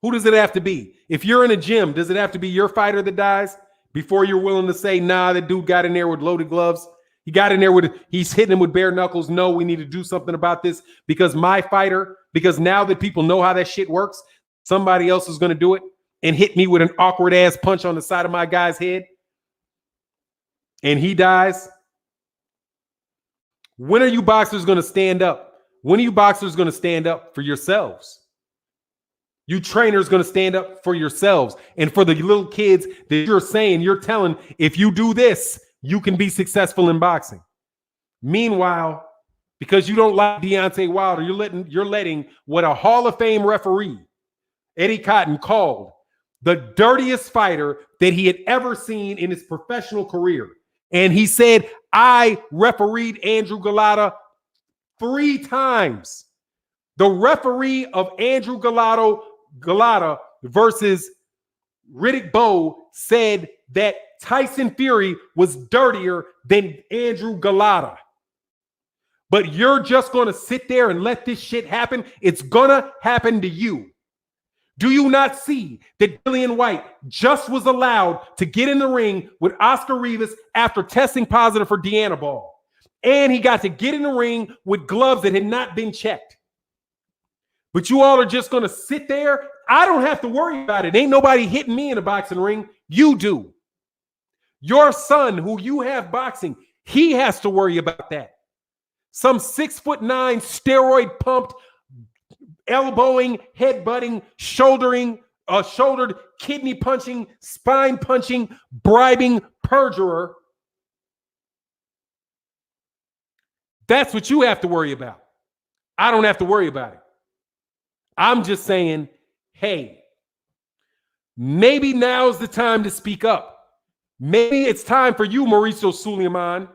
Speaker 1: Who does it have to be? If you're in a gym, does it have to be your fighter that dies before you're willing to say, nah, the dude got in there with loaded gloves? He got in there he's hitting him with bare knuckles. No, we need to do something about this because now that people know how that shit works, somebody else is going to do it and hit me with an awkward ass punch on the side of my guy's head. And he dies. When are you boxers going to stand up? When are you boxers going to stand up for yourselves? You trainers going to stand up for yourselves and for the little kids that you're telling, if you do this, you can be successful in boxing. Meanwhile, because you don't like Deontay Wilder, you're letting what a Hall of Fame referee, Eddie Cotton, called the dirtiest fighter that he had ever seen in his professional career. And he said, I refereed Andrew Galata 3 times. The referee of Andrew Galata versus Riddick Bowe said that Tyson Fury was dirtier than Andrew Galata. But you're just going to sit there and let this shit happen? It's going to happen to you. Do you not see that Dillian White just was allowed to get in the ring with Oscar Rivas after testing positive for Deanna Ball? And he got to get in the ring with gloves that had not been checked. But you all are just going to sit there? I don't have to worry about it. Ain't nobody hitting me in a boxing ring. You do. Your son, who you have boxing, he has to worry about that. Some 6'9", steroid pumped, elbowing, headbutting, shouldered, kidney punching, spine punching, bribing perjurer. That's what you have to worry about. I don't have to worry about it. I'm just saying, hey, maybe now's the time to speak up. Maybe it's time for you, Mauricio Suleiman,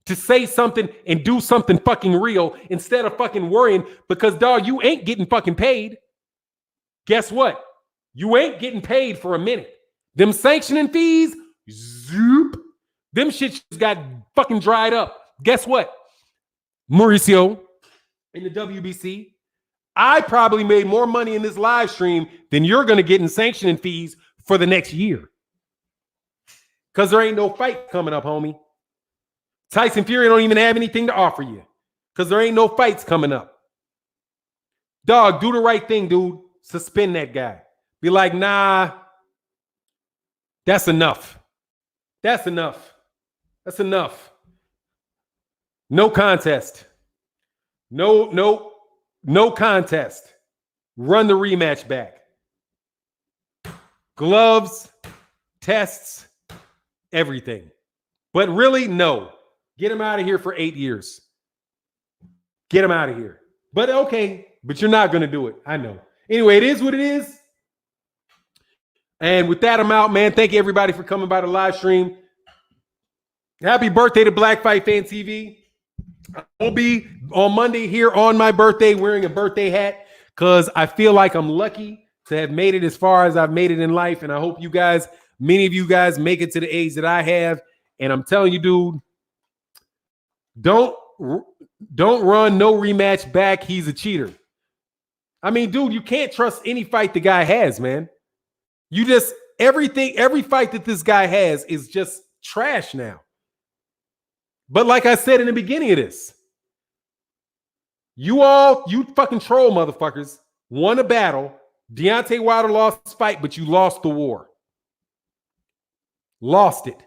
Speaker 1: to say something and do something fucking real instead of fucking worrying because, dog, you ain't getting fucking paid. Guess what? You ain't getting paid for a minute. Them sanctioning fees, zoop, them shit just got fucking dried up. Guess what? Mauricio, in the WBC, I probably made more money in this live stream than you're going to get in sanctioning fees for the next year. Because there ain't no fight coming up, homie. Tyson Fury don't even have anything to offer you because there ain't no fights coming up. Dog, do the right thing, dude. Suspend that guy. Be like, nah, that's enough. That's enough. That's enough. No contest. No contest. Run the rematch back. Gloves, tests, everything. But really, no. Get him out of here for 8 years. Get him out of here. But okay, but you're not going to do it. I know. Anyway, it is what it is. And with that, I'm out, man. Thank you, everybody, for coming by the live stream. Happy birthday to Black Fight Fan TV. I'll be on Monday here on my birthday wearing a birthday hat because I feel like I'm lucky to have made it as far as I've made it in life. And I hope you guys, many of you guys, make it to the age that I have. And I'm telling you, dude, don't run no rematch back. He's a cheater. I mean, dude, you can't trust any fight the guy has, man. You just, every fight that this guy has is just trash now. But like I said in the beginning of this, you fucking troll motherfuckers won a battle. Deontay Wilder lost his fight, but you lost the war. Lost it.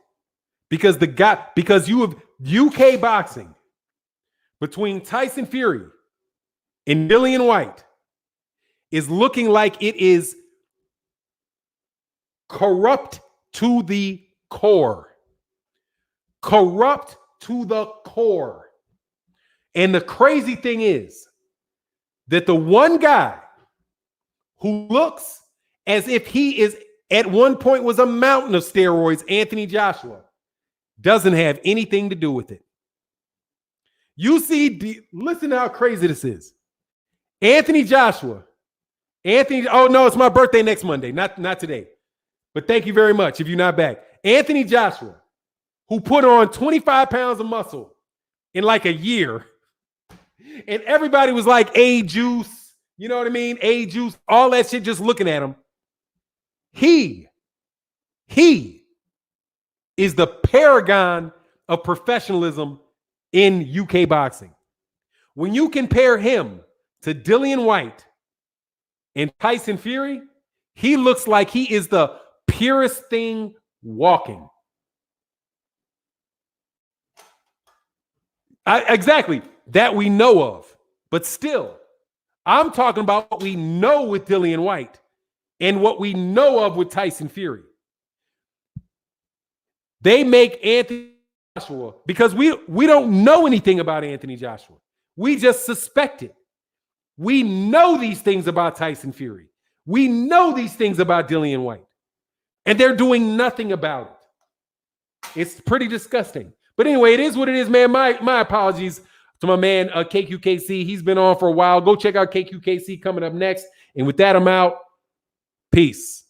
Speaker 1: Because you have UK boxing between Tyson Fury and Dillian White is looking like it is corrupt to the core. Corrupt to the core. And the crazy thing is that the one guy who looks as if he is at one point was a mountain of steroids, Anthony Joshua, doesn't have anything to do with it. You see, listen to how crazy this is. Anthony Joshua. Oh no, it's my birthday next Monday, not today. But thank you very much if you're not back. Anthony Joshua, who put on 25 pounds of muscle in like a year. And everybody was like, A-Juice, you know what I mean? A-Juice, all that shit, just looking at him. He is the paragon of professionalism in UK boxing. When you compare him to Dillian White and Tyson Fury, he looks like he is the purest thing walking. Exactly. That we know of. But still, I'm talking about what we know with Dillian White and what we know of with Tyson Fury. They make Anthony Joshua, because we don't know anything about Anthony Joshua. We just suspect it. We know these things about Tyson Fury. We know these things about Dillian White. And they're doing nothing about it. It's pretty disgusting. But anyway, it is what it is, man. My apologies to my man, KQKC. He's been on for a while. Go check out KQKC coming up next. And with that, I'm out. Peace.